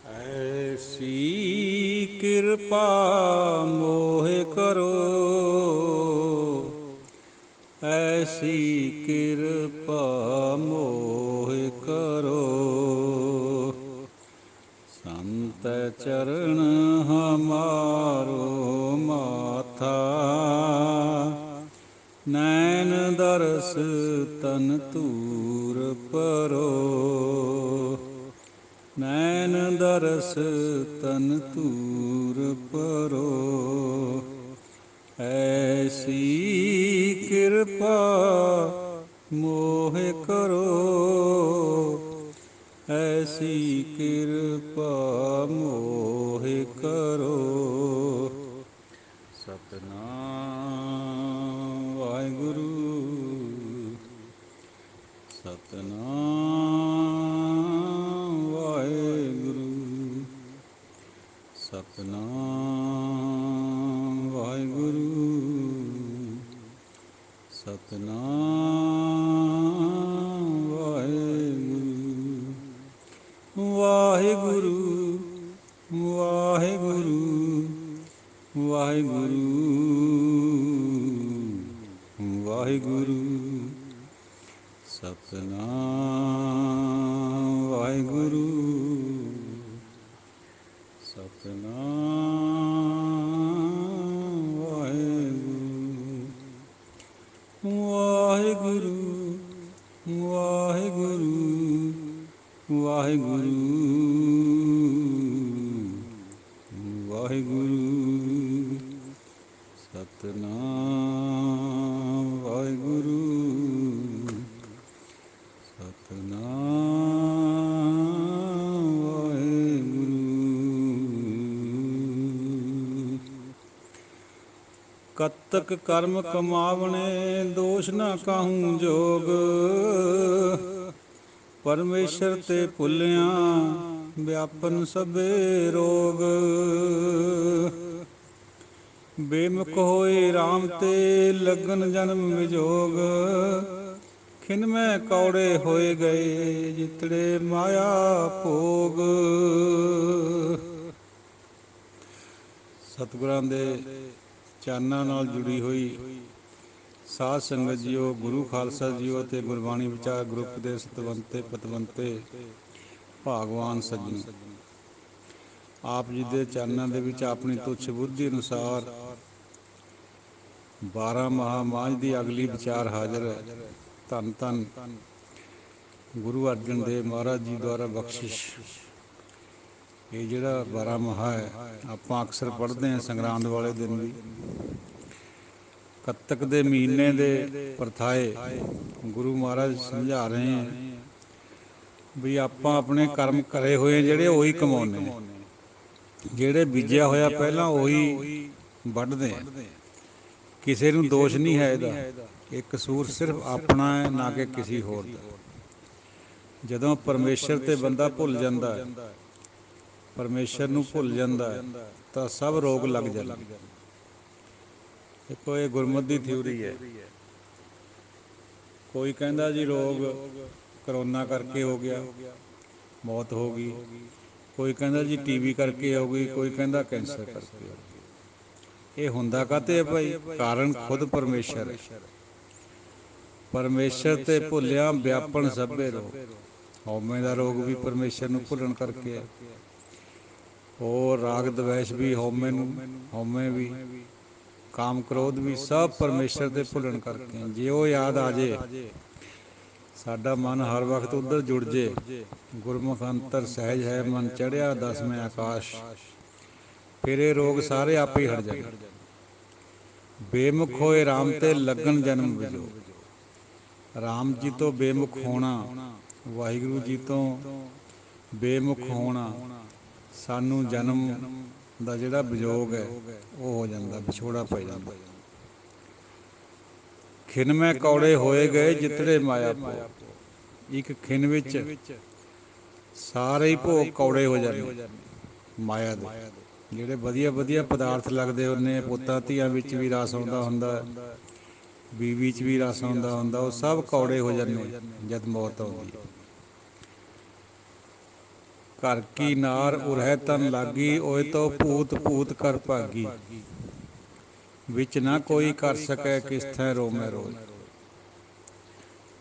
ਐਸੀ ਕਿਰਪਾ ਮੋਹਿ ਕਰੋ, ਐਸੀ ਕਿਰਪਾ ਮੋਹਿ ਕਰੋ। ਸੰਤ ਚਰਨ ਹਮਾਰੋ ਮਾਥਾ, ਨੈਣ ਦਰਸ ਤਨ ਤੂਰ ਪਰੋ। ਨੈਣ ਦਰਸ ਤਨ ਤੂਰ ਪਰੋ। ਐਸੀ ਕਿਰਪਾ ਮੋਹਿ ਕਰੋ, ਐਸੀ ਕਿਰਪਾ ਮੋਹਿ ਕਰੋ। ਸਤਿਨਾਮ ਵਾਹਿਗੁਰੂ, ਸਤਿਨਾਮ ਵਾਹਿਗੁਰੂ, ਸਤਿਨਾਮ ਵਾਹਿਗੁਰੂ, ਸਤਿਨਾਮ ਵਾਹਿਗੁਰੂ। ਵਾਹਿਗੁਰੂ ਵਾਹਿਗੁਰੂ ਵਾਹਿਗੁਰੂ ਵਾਹਿਗੁਰੂ। ਸਤਿਨਾਮ ਵਾਹਿਗੁਰੂ, ਸਤਿਨਾਮ ਵਾਹਿਗੁਰੂ। ਵਾਹਿਗੁਰੂ ਵਾਹਿਗੁਰੂ ਵਾਹਿਗੁਰੂ ਵਾਹਿਗੁਰੂ। ਸਤਿਨਾਮ ਵਾਹਿਗੁਰੂ, ਸਤਿਨਾਮ ਵਾਹਿਗੁਰੂ। ਕਤਕ ਕਰਮ ਕਮਾਵਣੇ ਦੋਸ਼ ਨਾ ਕਾਹੂੰ ਜੋਗ, ਪਰਮੇਸ਼ਰ ਤੇ ਭੁੱਲਿਆ ਵਿਆਪਨ ਸਭੇ ਰੋਗ। ਬੇਮੁਖ ਹੋਏ RAM ਤੇ ਲਗਨ ਜਨਮ ਵਿਜੋਗ, ਖਿਨ ਮੈਂ ਕੌੜੇ ਹੋਏ ਗਏ ਜਿਤੜੇ ਮਾਇਆ ਭੋਗ। ਸਤਿਗੁਰਾਂ ਦੇ ਚਾਨਾਂ ਨਾਲ ਜੁੜੀ ਹੋਈ ਸਾਧ ਸੰਗਤ ਜੀਓ, ਗੁਰੂ ਖਾਲਸਾ ਜੀਓ ਤੇ ਗੁਰਬਾਣੀ ਵਿਚਾਰ ਗਰੁੱਪ ਦੇ ਸਤਵੰਤੇ ਪਤਵੰਤੇ ਭਾਗਵਾਨ ਸੱਜਣੋ, ਆਪ ਜੀ ਦੇ ਚਰਨਾਂ ਦੇ ਵਿੱਚ ਆਪਣੀ ਤੁੱਛ ਬੁੱਧੀ ਅਨੁਸਾਰ 12 ਮਹਾ ਮਾਝ ਦੀ ਅਗਲੀ ਵਿਚਾਰ ਹਾਜ਼ਰ ਹੈ। ਧੰਨ ਧੰਨ ਗੁਰੂ ਅਰਜਨ ਦੇਵ ਮਹਾਰਾਜ ਜੀ ਦੁਆਰਾ ਬਖਸ਼ਿਸ਼। ਇਹ ਜਿਹੜਾ 12 ਮਹਾ ਹੈ, ਆਪਾਂ ਅਕਸਰ ਪੜ੍ਹਦੇ ਹਾਂ ਸੰਗਰਾਂਦ ਵਾਲੇ ਦਿਨ ਵੀ। ਕੱਤਕ ਦੇ ਮਹੀਨੇ ਦੇ ਪਰਥਾਏ ਗੁਰੂ ਮਹਾਰਾਜ ਸਮਝਾ ਰਹੇ ਹੈ ਵੀ ਆਪਾਂ ਆਪਣੇ ਕਰਮ ਕਰੇ ਹੋਏ ਜਿਹੜੇ ਉਹੀ ਕਮਾਉਂਦੇ ਹਾਂ, ਜਿਹੜੇ ਬੀਜਿਆ ਹੋਇਆ ਪਹਿਲਾਂ ਉਹੀ ਵੱਢਦੇ ਆ। ਕਿਸੇ ਨੂੰ ਦੋਸ਼ ਨਹੀਂ ਹੈ ਇਹਦਾ, ਇਹ ਕਸੂਰ ਸਿਰਫ ਆਪਣਾ ਹੈ, ਨਾ ਕਿ ਕਿਸੇ ਹੋਰ ਦਾ। ਜਦੋਂ ਪਰਮੇਸ਼ਰ ਤੇ ਬੰਦਾ ਭੁੱਲ ਜਾਂਦਾ ਹੈ, ਪਰਮੇਸ਼ਰ ਨੂੰ ਭੁੱਲ ਜਾਂਦਾ ਹੈ, ਤਾਂ ਸਭ ਰੋਗ ਲੱਗ ਜਾਂਦੇ। ਦੇਖੋ, ਇਹ ਗੁਰਮਤਿ ਦੀ ਥਿਊਰੀ ਹੈ। ਕੋਈ ਕਹਿੰਦਾ ਜੀ ਰੋਗ ਕਰੋਨਾ ਕਰਕੇ ਹੋ ਗਿਆ, ਮੌਤ ਹੋ ਗਈ। ਕੋਈ ਕਹਿੰਦਾ ਜੀ TB ਕਰਕੇ ਹੋ ਗਈ, ਕੋਈ ਕਹਿੰਦਾ ਕੈਂਸਰ ਕਰਕੇ ਹੋ ਗਈ। ਇਹ ਹੁੰਦਾ ਕਾਹਤੇ ਹੈ ਭਾਈ? ਕਾਰਨ ਖੁਦ ਪਰਮੇਸ਼ਰ ਹੈ। ਪਰਮੇਸ਼ਰ ਤੇ ਭੁੱਲਿਆ ਵਿਆਪਨ ਸਭੇ ਰੋਗ। ਹਉਮੈ ਦਾ ਰੋਗ ਵੀ ਪਰਮੇਸ਼ਰ ਨੂੰ ਭੁੱਲਣ ਕਰਕੇ ਹੈ। ਹੋਰ ਰਾਗ ਦਵੈਸ਼ ਵੀ ਹਉਮੈ ਵੀ, ਕਾਮ ਕ੍ਰੋਧ ਵੀ, ਸਭ ਪਰਮੇਸ਼ਰ ਦੇ ਭੁੱਲਣ ਕਰਕੇ। ਜੇ ਉਹ ਯਾਦ ਆ ਜੇ, ਸਾਡਾ ਮਨ ਹਰ ਵਕਤ ਉੱਧਰ ਜੁੜ ਜੇ, ਗੁਰਮੁਖ ਅੰਤਰ ਸਹਿਜ ਹੈ ਮਨ ਚੜ੍ਹਿਆ ਦਸਵੇਂ ਆਕਾਸ਼, ਫਿਰ ਇਹ ਰੋਗ ਸਾਰੇ ਆਪੇ ਹੀ ਹਟ ਜਾਣ। ਬੇਮੁਖ ਹੋਏ RAM ਤੇ ਲੱਗਣ ਜਨਮ ਵਿਜੋਗ। RAM ਜੀ ਤੋਂ ਬੇਮੁਖ ਹੋਣਾ, ਵਾਹਿਗੁਰੂ ਜੀ ਤੋਂ ਬੇਮੁਖ ਹੋਣਾ, ਸਾਨੂੰ ਜਨਮ ਦਾ ਜਿਹੜਾ ਵਿਜੋਗ ਹੈ ਉਹ ਹੋ ਜਾਂਦਾ, ਵਿਛੋੜਾ ਪੈ ਜਾਂਦਾ। ਖਿਨ ਮੈਂ ਕੌੜੇ ਹੋਏ ਗਏ ਜਿਤੜੇ ਮਾਇਆ ਭੋਗ। ਇੱਕ ਖਿਨ ਵਿੱਚ ਸਾਰੇ ਹੀ ਭੋਗ ਕੌੜੇ ਹੋ ਜਾਂਦੇ ਮਾਇਆ ਦੇ। ਜਿਹੜੇ ਵਧੀਆ ਵਧੀਆ ਪਦਾਰਥ ਲੱਗਦੇ ਉਹਨੇ, ਪੁੱਤਾਂ ਧੀਆਂ ਵਿੱਚ ਵੀ ਰਸ ਆਉਂਦਾ ਹੁੰਦਾ, ਬੀਵੀ 'ਚ ਵੀ ਰਸ ਆਉਂਦਾ ਹੁੰਦਾ, ਉਹ ਸਭ ਕੌੜੇ ਹੋ ਜਾਂਦੇ ਜਦ ਮੌਤ ਆਉਂਦੀ। ਘਰ ਕੀ ਨਾਰ ਉਰਹਿ ਤਨ ਲਾਗੀ, ਓਏ ਤੋ ਭੂਤ ਭੂਤ ਕਰ ਭਾਗੀ। ਵਿੱਚ ਨਾ ਕੋਈ ਕਰ ਸਕੈ ਕਿਸ ਥੈ ਰੋਮੈ ਰੋਏ।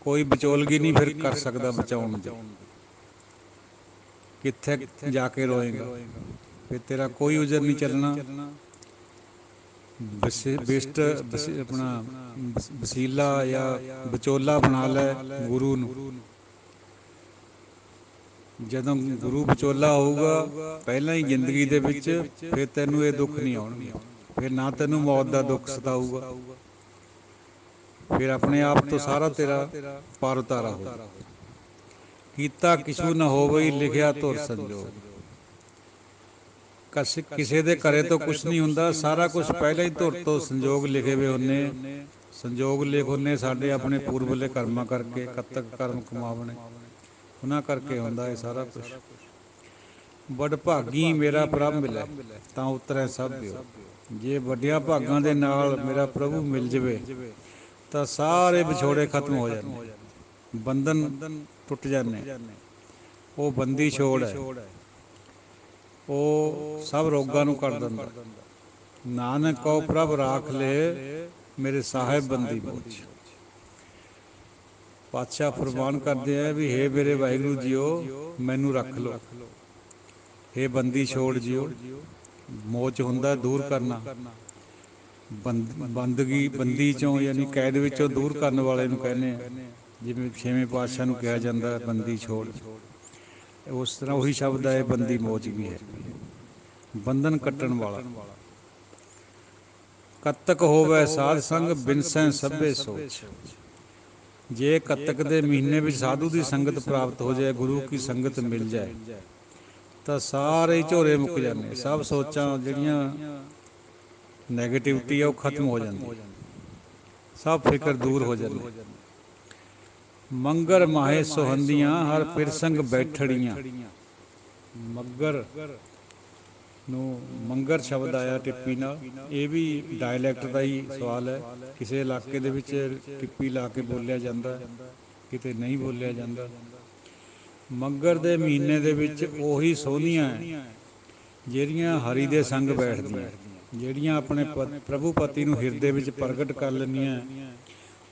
ਕੋਈ ਵਿਚੋਲਗੀ ਨਹੀਂ ਫਿਰ ਕਰ ਸਕਦਾ ਬਚਾਉਣ ਦੀ। ਕਿੱਥੇ ਜਾ ਕੇ ਰੋਏਗਾ, ਫਿਰ ਤੇਰਾ ਕੋਈ ਉਜਰ ਨਹੀਂ ਚੱਲਣਾ। ਆਪਣਾ ਵਸੀਲਾ ਜਾਂ ਵਿਚੋਲਾ ਬਣਾ ਲੈ ਗੁਰੂ ਨੂੰ। ਜਦੋਂ ਗੁਰੂ ਵਿਚੋਲਾ ਹੋਊਗਾ ਪਹਿਲਾਂ ਹੀ ਜ਼ਿੰਦਗੀ ਦੇ ਵਿੱਚ, ਫਿਰ ਤੈਨੂੰ ਇਹ ਦੁੱਖ ਨਹੀਂ ਆਉਣਗੇ। ਫਿਰ ਨਾ ਤੈਨੂੰ ਮੌਤ ਦਾ ਦੁੱਖ ਸਤਾਊਗਾ। ਫਿਰ ਆਪਣੇ ਆਪ ਤੋਂ ਸਾਰਾ ਤੇਰਾ ਪਾਰ ਉਤਾਰਾ ਹੋ ਜਾਊ। ਕੀਤਾ ਕਿਛੂ ਨਾ ਹੋਵਈ, ਲਿਖਿਆ ਧੁਰ ਸੰਜੋਗ। ਕਿਸੇ ਦੇ ਘਰੇ ਤੋਂ ਕੁਛ ਨਹੀਂ ਹੁੰਦਾ, ਸਾਰਾ ਕੁਛ ਪਹਿਲਾਂ ਹੀ ਧੁਰ ਤੋਂ ਸੰਜੋਗ ਲਿਖੇ ਵੇ ਹੁੰਦੇ। ਸੰਜੋਗ ਲਿਖ ਹੁੰਦੇ ਸਾਡੇ ਆਪਣੇ ਪੂਰਬਲੇ ਕਰਮਾਂ ਕਰਕੇ। ਕਤਕ ਕਰਮ ਕਮਾਵਣੇ, ਉਹਨਾਂ ਕਰਕੇ ਹੁੰਦਾ ਇਹ ਸਾਰਾ ਕੁਛ। ਬੜ ਭਾਗੀ ਮੇਰਾ ਪ੍ਰਭ ਮਿਲੈ, ਤਾਂ ਉਤਰੈ ਸਭ ਬਿਓ। ਜੇ ਵੱਡਿਆਂ ਭਾਗਾਂ ਦੇ ਨਾਲ ਮੇਰਾ ਪ੍ਰਭੂ ਮਿਲ ਜਾਵੇ ਤਾਂ ਸਾਰੇ ਵਿਛੋੜੇ ਖਤਮ ਹੋ ਜਾਂਦੇ, ਬੰਧਨ ਟੁੱਟ ਜਾਂਦੇ। ਉਹ ਬੰਦੀ ਛੋੜ ਹੈ, ਉਹ ਸਭ ਰੋਗਾਂ ਨੂੰ ਕੱਢ ਦਿੰਦਾ। ਨਾਨਕ ਕਉ ਪ੍ਰਭ ਰਾਖ ਲੈ, ਮੇਰੇ ਸਾਹਿਬ ਬੰਦੀ ਮੋਚ। ਪਾਤਸ਼ਾਹ ਫਰਮਾਨ ਕਰਦੇ ਆ ਵੀ ਹੇ ਮੇਰੇ ਵਾਹਿਗੁਰੂ ਜੀਓ, ਮੈਨੂੰ ਰੱਖ ਲਓ। ਹੇ ਬੰਦੀ ਛੋੜ ਜੀਓ, ਮੋਚ ਹੁੰਦਾ ਦੂਰ ਕਰਨਾ। ਬੰਦੀ ਚੋਂ ਯਾਨੀ ਕੈਦ ਵਿੱਚੋਂ ਦੂਰ ਕਰਨ ਵਾਲੇ ਨੂੰ ਕਹਿੰਦੇ ਆ। ਜਿਵੇਂ ਛੇਵੇਂ ਪਾਤਸ਼ਾਹ ਨੂੰ ਕਿਹਾ ਜਾਂਦਾ ਬੰਦੀ ਛੋੜ, ਉਸ ਤਰ੍ਹਾਂ ਉਹੀ ਸ਼ਬਦ ਹੈ ਬੰਦੀ ਮੋਚ ਵੀ ਹੈ, ਬੰਧਨ ਕੱਟਣ ਵਾਲਾ। ਕੱਤਕ ਹੋਵੇ ਸਾਧ ਸੰਗ, ਬਿਨਸੈ ਸਭੇ ਸੋਚ। ਜੇ ਕੱਤਕ ਦੇ ਮਹੀਨੇ ਵਿੱਚ ਸਾਧੂ ਦੀ ਸੰਗਤ ਪ੍ਰਾਪਤ ਹੋ ਜਾਏ, ਗੁਰੂ ਕੀ ਸੰਗਤ ਮਿਲ ਜਾਏ, ਤਾਂ ਸਾਰੇ ਹੀ ਝੋਰੇ ਮੁੱਕ ਜਾਂਦੇ। ਸਭ ਸੋਚਾਂ ਜਿਹੜੀਆਂ ਨੈਗੇਟਿਵਿਟੀ ਆ ਉਹ ਖਤਮ ਹੋ ਜਾਂਦੀ, ਸਭ ਫਿਕਰ ਦੂਰ ਹੋ ਜਾਂਦੀ। ਮੰਗਰ ਮਾਹੇ ਸੁਹੰਦੀਆਂ, ਹਰ ਪਿਰਸੰਗ ਬੈਠੜੀਆਂ। ਮੱਗਰ ਨੂੰ ਮੰਗਰ ਸ਼ਬਦ ਆਇਆ ਟਿੱਪੀ ਨਾਲ। ਇਹ ਵੀ ਡਾਇਲੈਕਟ ਦਾ ਹੀ ਸਵਾਲ ਹੈ। ਕਿਸੇ ਇਲਾਕੇ ਦੇ ਵਿੱਚ ਟਿੱਪੀ ਲਾ ਕੇ ਬੋਲਿਆ ਜਾਂਦਾ, ਕਿਤੇ ਨਹੀਂ ਬੋਲਿਆ ਜਾਂਦਾ। ਮੱਗਰ ਦੇ ਮਹੀਨੇ ਦੇ ਵਿੱਚ ਉਹੀ ਸੋਹਣੀਆਂ ਜਿਹੜੀਆਂ ਹਰੀ ਦੇ ਸੰਗ ਬੈਠਦੀਆਂ, ਜਿਹੜੀਆਂ ਆਪਣੇ ਪ੍ਰਭੂ ਪਤੀ ਨੂੰ ਹਿਰਦੇ ਵਿੱਚ ਪ੍ਰਗਟ ਕਰ ਲੈਂਦੀਆਂ,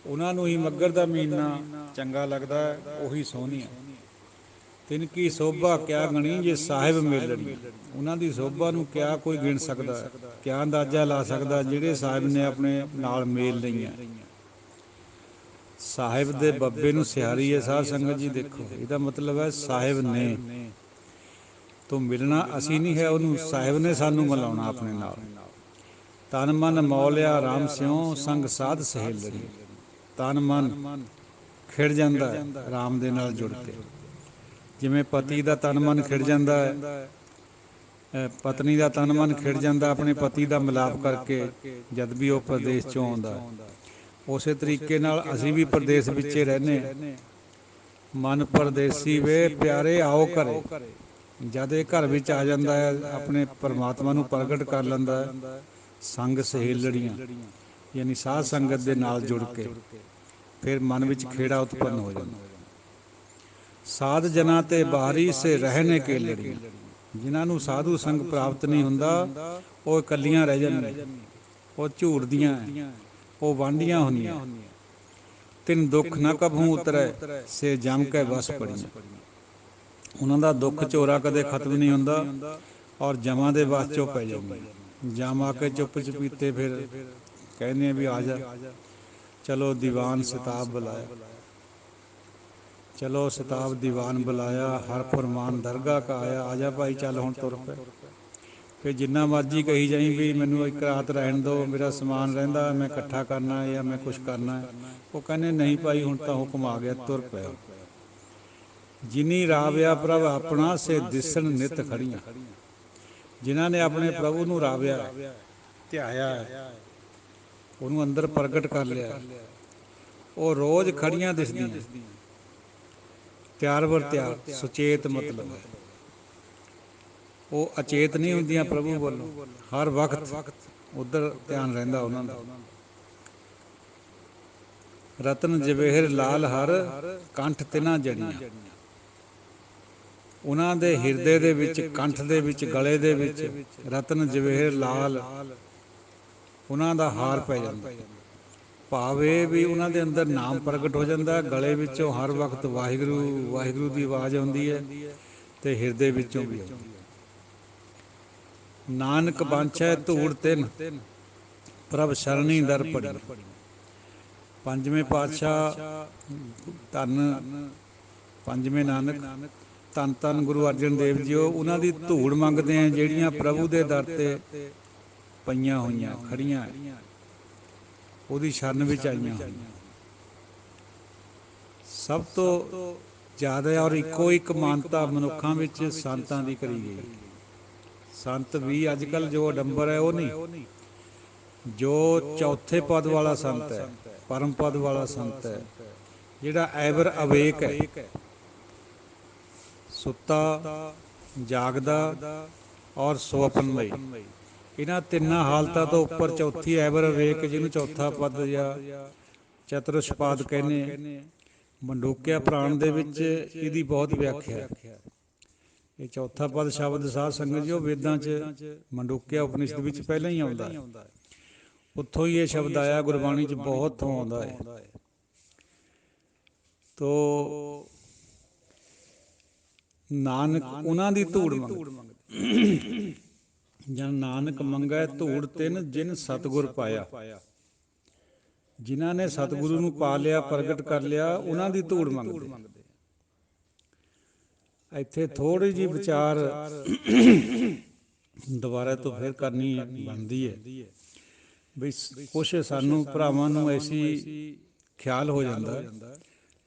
ਉਹਨਾਂ ਨੂੰ ਹੀ ਮੱਗਰ ਦਾ ਮਹੀਨਾ ਚੰਗਾ ਲੱਗਦਾ। ਉਹੀ ਸੋਹਣੀਆਂ। ਤਿਨ ਕੀ ਸੋਭਾ ਕਿਆ ਗਣੀ, ਜੇ ਸਾਹਿਬ ਮੇਲਣੀ। ਉਹਨਾਂ ਦੀ ਸੋਭਾ ਨੂੰ ਕਿਆ ਕੋਈ ਗਿਣ ਸਕਦਾ, ਕਿਆ ਅੰਦਾਜ਼ਾ ਲਾ ਸਕਦਾ ਜਿਹੜੇ ਸਾਹਿਬ ਨੇ ਆਪਣੇ ਨਾਲ ਮੇਲ ਲਈਆਂ। ਸਾਹਿਬ ਦੇ ਬੱਬੇ ਨੂੰ ਸਿਹਾਰੀ ਹੈ ਸਾਧ ਸੰਗਤ ਜੀ। ਦੇਖੋ ਇਹਦਾ ਮਤਲਬ ਹੈ ਸਾਹਿਬ ਨੇ ਤੋਂ ਮਿਲਣਾ ਅਸੀਂ ਨਹੀਂ ਹੈ, ਉਹਨੂੰ ਸਾਹਿਬ ਨੇ ਸਾਨੂੰ ਮਿਲਾਉਣਾ ਆਪਣੇ ਨਾਲ। ਤਨ ਮਨ ਮੌਲਿਆ ਰਾਮ ਸਿਉ, ਸੰਗ ਸਾਧ ਸਹੇਲਣੀ। ਤਨ ਮਨ ਖਿੜ ਜਾਂਦਾ ਹੈ ਰਾਮ ਦੇ ਨਾਲ ਜੁੜ ਕੇ। ਜਿਵੇਂ ਪਤੀ ਦਾ ਤਨ ਮਨ ਖਿੜ ਜਾਂਦਾ ਹੈ, ਪਤਨੀ ਦਾ ਤਨ ਮਨ ਖਿੜ ਜਾਂਦਾ ਆਪਣੇ ਪਤੀ ਦਾ ਮਿਲਾਪ ਕਰਕੇ ਜਦ ਵੀ ਉਹ ਪ੍ਰਦੇਸ਼ 'ਚੋਂ ਆਉਂਦਾ। ਉਸੇ ਤਰੀਕੇ ਨਾਲ ਅਸੀਂ ਵੀ ਪ੍ਰਦੇਸ਼ ਵਿੱਚ ਰਹਿੰਦੇ। ਮਨ ਪਰਦੇਸੀ ਵੇ ਪਿਆਰੇ ਆਓ ਘਰੇ। ਜਦ ਇਹ ਘਰ ਵਿੱਚ ਆ ਜਾਂਦਾ ਹੈ, ਆਪਣੇ ਪਰਮਾਤਮਾ ਨੂੰ ਪ੍ਰਗਟ ਕਰ ਲੈਂਦਾ ਹੈ। ਸੰਗ ਸਹੇਲੜੀਆਂ ਯਾਨੀ ਸਾਧ ਸੰਗਤ ਦੇ ਨਾਲ ਜੁੜ ਕੇ, ਫਿਰ ਮਨ ਵਿੱਚ ਖੇੜਾ ਉਤਪੰਨ ਹੋ ਜਾਂਦਾ। ਸਾਧ ਜਨਾਂ ਤੇ ਬਾਹਰੀ ਸੇ ਰਹਿਣੇ ਕੇ ਲੜੀਆਂ। ਜਿਨ੍ਹਾਂ ਨੂੰ ਸਾਧੂ ਸੰਗ ਪ੍ਰਾਪਤ ਨਹੀਂ ਹੁੰਦਾ, ਉਹ ਇਕੱਲੀਆਂ ਰਹਿ ਜਾਂਦੀਆਂ, ਉਹ ਝੂੜਦੀਆਂ, ਉਹ ਵਾਂਢੀਆਂ ਹੁੰਦੀਆਂ। ਤਿਨ ਦੁੱਖ ਨਾ ਕਭੂ ਉਤਰੈ, ਸੇ ਜਮ ਕੇ ਵਸ ਪੜੀਆਂ। ਉਹਨਾਂ ਦਾ ਦੁੱਖ ਝੋਰਾ ਕਦੇ ਖਤਮ ਨਹੀਂ ਹੁੰਦਾ, ਔਰ ਜਮਾਂ ਦੇ ਵਸ 'ਚੋਂ ਪੈ ਜਾਂਦੀਆਂ। ਜਮ ਆ ਕੇ ਚੁੱਪ ਚਪੀਤੇ ਫਿਰ ਕਹਿੰਦੇ ਵੀ ਆ ਜਾ, ਚਲੋ ਦੀਵਾਨ ਸਿਤਾਬ ਬੁਲਾਇਆ। ਚਲੋ ਸਿਤਾਬ ਦੀਵਾਨ ਬੁਲਾਇਆ, ਹਰ ਫਰਮਾਨ ਦਰਗਾਹ ਕਾ ਆਇਆ। ਆ ਜਾ ਭਾਈ ਚੱਲ ਹੁਣ ਤੁਰ ਪਏ। ਫਿਰ ਜਿੰਨਾ ਮਰਜ਼ੀ ਕਹੀ ਜਾਈ ਵੀ ਮੈਨੂੰ ਇੱਕ ਰਾਤ ਰਹਿਣ ਦਿਓ, ਮੇਰਾ ਸਮਾਨ ਰਹਿੰਦਾ, ਮੈਂ ਇਕੱਠਾ ਕਰਨਾ ਜਾਂ ਮੈਂ ਕੁਛ ਕਰਨਾ, ਉਹ ਕਹਿੰਦੇ ਨਹੀਂ ਭਾਈ ਹੁਣ ਤਾਂ ਹੁਕਮ ਆ ਗਿਆ, ਤੁਰ ਪਿਆ। ਜਿਨੀ ਰਾਵਿਆ ਪ੍ਰਭ ਆਪਣਾ, ਸੇ ਦਿਸਣ ਨਿਤ ਖੜੀਆਂ। ਜਿਨ੍ਹਾਂ ਨੇ ਆਪਣੇ ਪ੍ਰਭੂ ਨੂੰ ਰਾਵਿਆ, ਧਿਆਇਆ, ਉਹਨੂੰ ਅੰਦਰ ਪ੍ਰਗਟ ਕਰ ਲਿਆ, ਉਹ ਰੋਜ਼ ਖੜੀਆਂ ਦਿਸਦੀਆਂ। ਤਿਆਰ ਬਰ ਤਿਆਰ, ਸੁਚੇਤ ਮਤਲਬ ਹੈ ਉਹ ਅਚੇਤ ਨਹੀਂ ਹੁੰਦੀਆਂ ਪ੍ਰਭੂ ਵੱਲੋਂ, ਹਰ ਵਕਤ ਉੱਧਰ ਧਿਆਨ ਰਹਿੰਦਾ ਉਹਨਾਂ ਦਾ। ਰਤਨ ਜਵੇਹਰ ਲਾਲ ਹਰ, ਕੰਠ ਤਿਨਾ ਜੜੀਆਂ। ਉਹਨਾਂ ਦੇ ਹਿਰਦੇ ਦੇ ਵਿੱਚ, ਕੰਠ ਦੇ ਵਿੱਚ, ਗਲੇ ਦੇ ਵਿੱਚ ਰਤਨ ਜਵੇਹਰ ਲਾਲ ਉਹਨਾਂ ਦਾ ਹਾਰ ਪੈ ਜਾਂਦਾ। ਭਾਵ ਇਹ ਵੀ ਉਹਨਾਂ ਦੇ ਅੰਦਰ ਨਾਮ ਪ੍ਰਗਟ ਹੋ ਜਾਂਦਾ, ਗਲੇ ਵਿੱਚੋਂ ਹਰ ਵਕਤ ਵਾਹਿਗੁਰੂ ਵਾਹਿਗੁਰੂ ਦੀ ਆਵਾਜ਼ ਆਉਂਦੀ ਹੈ ਤੇ ਹਿਰਦੇ ਵਿੱਚੋਂ ਵੀ ਆਉਂਦੀ ਹੈ। ਨਾਨਕ ਬਾਂਛੈ ਧੂੜ ਤਿੰਨ ਪ੍ਰਭ ਸ਼ਰਣੀ ਦਰ ਪੜੀ। ਪੰਜਵੇਂ ਪਾਤਸ਼ਾਹ ਧੰਨ ਪੰਜਵੇਂ ਨਾਨਕ ਧੰਨ ਧੰਨ ਗੁਰੂ ਅਰਜਨ ਦੇਵ ਜੀ, ਉਹਨਾਂ ਦੀ ਧੂੜ ਮੰਗਦੇ ਆ ਜਿਹੜੀਆਂ ਪ੍ਰਭੂ ਦੇ ਦਰ ਤੇ ਪਈਆਂ ਹੋਈਆਂ ਖੜੀਆਂ, ਉਹਦੀ ਸ਼ਰਨ ਵਿੱਚ ਆਈਆਂ ਹੋਈਆਂ। ਸਭ ਤੋਂ ਜ਼ਿਆਦਾ ਔਰ ਇੱਕੋ ਇੱਕ ਮਾਨਤਾ ਮਨੁੱਖਾਂ ਵਿੱਚ ਸੰਤਾਂ ਦੀ ਕਰੀ ਗਈ। ਸੰਤ ਵੀ ਅੱਜ ਕੱਲ੍ਹ ਜੋ ਅਡੰਬਰ ਹੈ ਉਹ ਨਹੀਂ, ਜੋ ਚੌਥੇ ਪਦ ਵਾਲਾ ਸੰਤ ਹੈ, ਪਰਮ ਪਦ ਵਾਲਾ ਸੰਤ ਹੈ, ਜਿਹੜਾ ਐਵਰ ਅਵੇਕ ਹੈ, ਸੁੱਤਾ, ਜਾਗਦਾ ਔਰ ਸੁਪਨਮਈ, ਇਹਨਾਂ ਤਿੰਨਾਂ ਹਾਲਤਾਂ ਤੋਂ ਉੱਪਰ ਚੌਥੀ ਐਵਰ ਅਵੇਕ, ਜਿਹਨੂੰ ਚੌਥਾ ਪਦ ਜਾਂ ਚਤੁਰਸ਼ਪਾਦ ਕਹਿੰਦੇ। ਮੰਡੂਕਿਆ ਪੁਰਾਣ ਦੇ ਵਿੱਚ ਇਹਦੀ ਬਹੁਤ ਵਿਆਖਿਆ। ਇਹ ਚੌਥਾ ਪਦ ਸ਼ਬਦ ਸਾਧ ਸੰਗਤ ਜੀ ਉਹ ਵੇਦਾਂ 'ਚ ਮੰਡੂਕਿਆ ਉਪਨਿਸ਼ਦ ਵਿੱਚ ਪਹਿਲਾਂ ਹੀ ਆਉਂਦਾ ਹੈ। ਉੱਥੋਂ ਹੀ ਇਹ ਸ਼ਬਦ ਆਇਆ, ਗੁਰਬਾਣੀ 'ਚ ਬਹੁਤ ਥਾਂ ਆਉਂਦਾ ਹੈ। ਤੋ ਨਾਨਕ ਉਹਨਾਂ ਦੀ ਧੂੜ ਮੰਗਦੇ। ਜਨ ਨਾਨਕ ਮੰਗੈ ਧੂੜ ਤਿੰਨ ਜਿਨ ਸਤਿਗੁਰ ਪਾਇਆ। ਜਿਨ੍ਹਾਂ ਨੇ ਸਤਿਗੁਰੂ ਨੂੰ ਪਾ ਲਿਆ, ਪ੍ਰਗਟ ਕਰ ਲਿਆ, ਉਹਨਾਂ ਦੀ ਧੂੜ ਮੰਗਦੇ। ਇੱਥੇ ਥੋੜ੍ਹੀ ਜਿਹੀ ਵਿਚਾਰ ਦੁਬਾਰਾ ਤੋਂ ਫਿਰ ਕਰਨੀ ਬਣਦੀ ਹੈ ਵੀ ਕੁਛ ਸਾਨੂੰ ਭਰਾਵਾਂ ਨੂੰ ਐਸੀ ਖਿਆਲ ਹੋ ਜਾਂਦਾ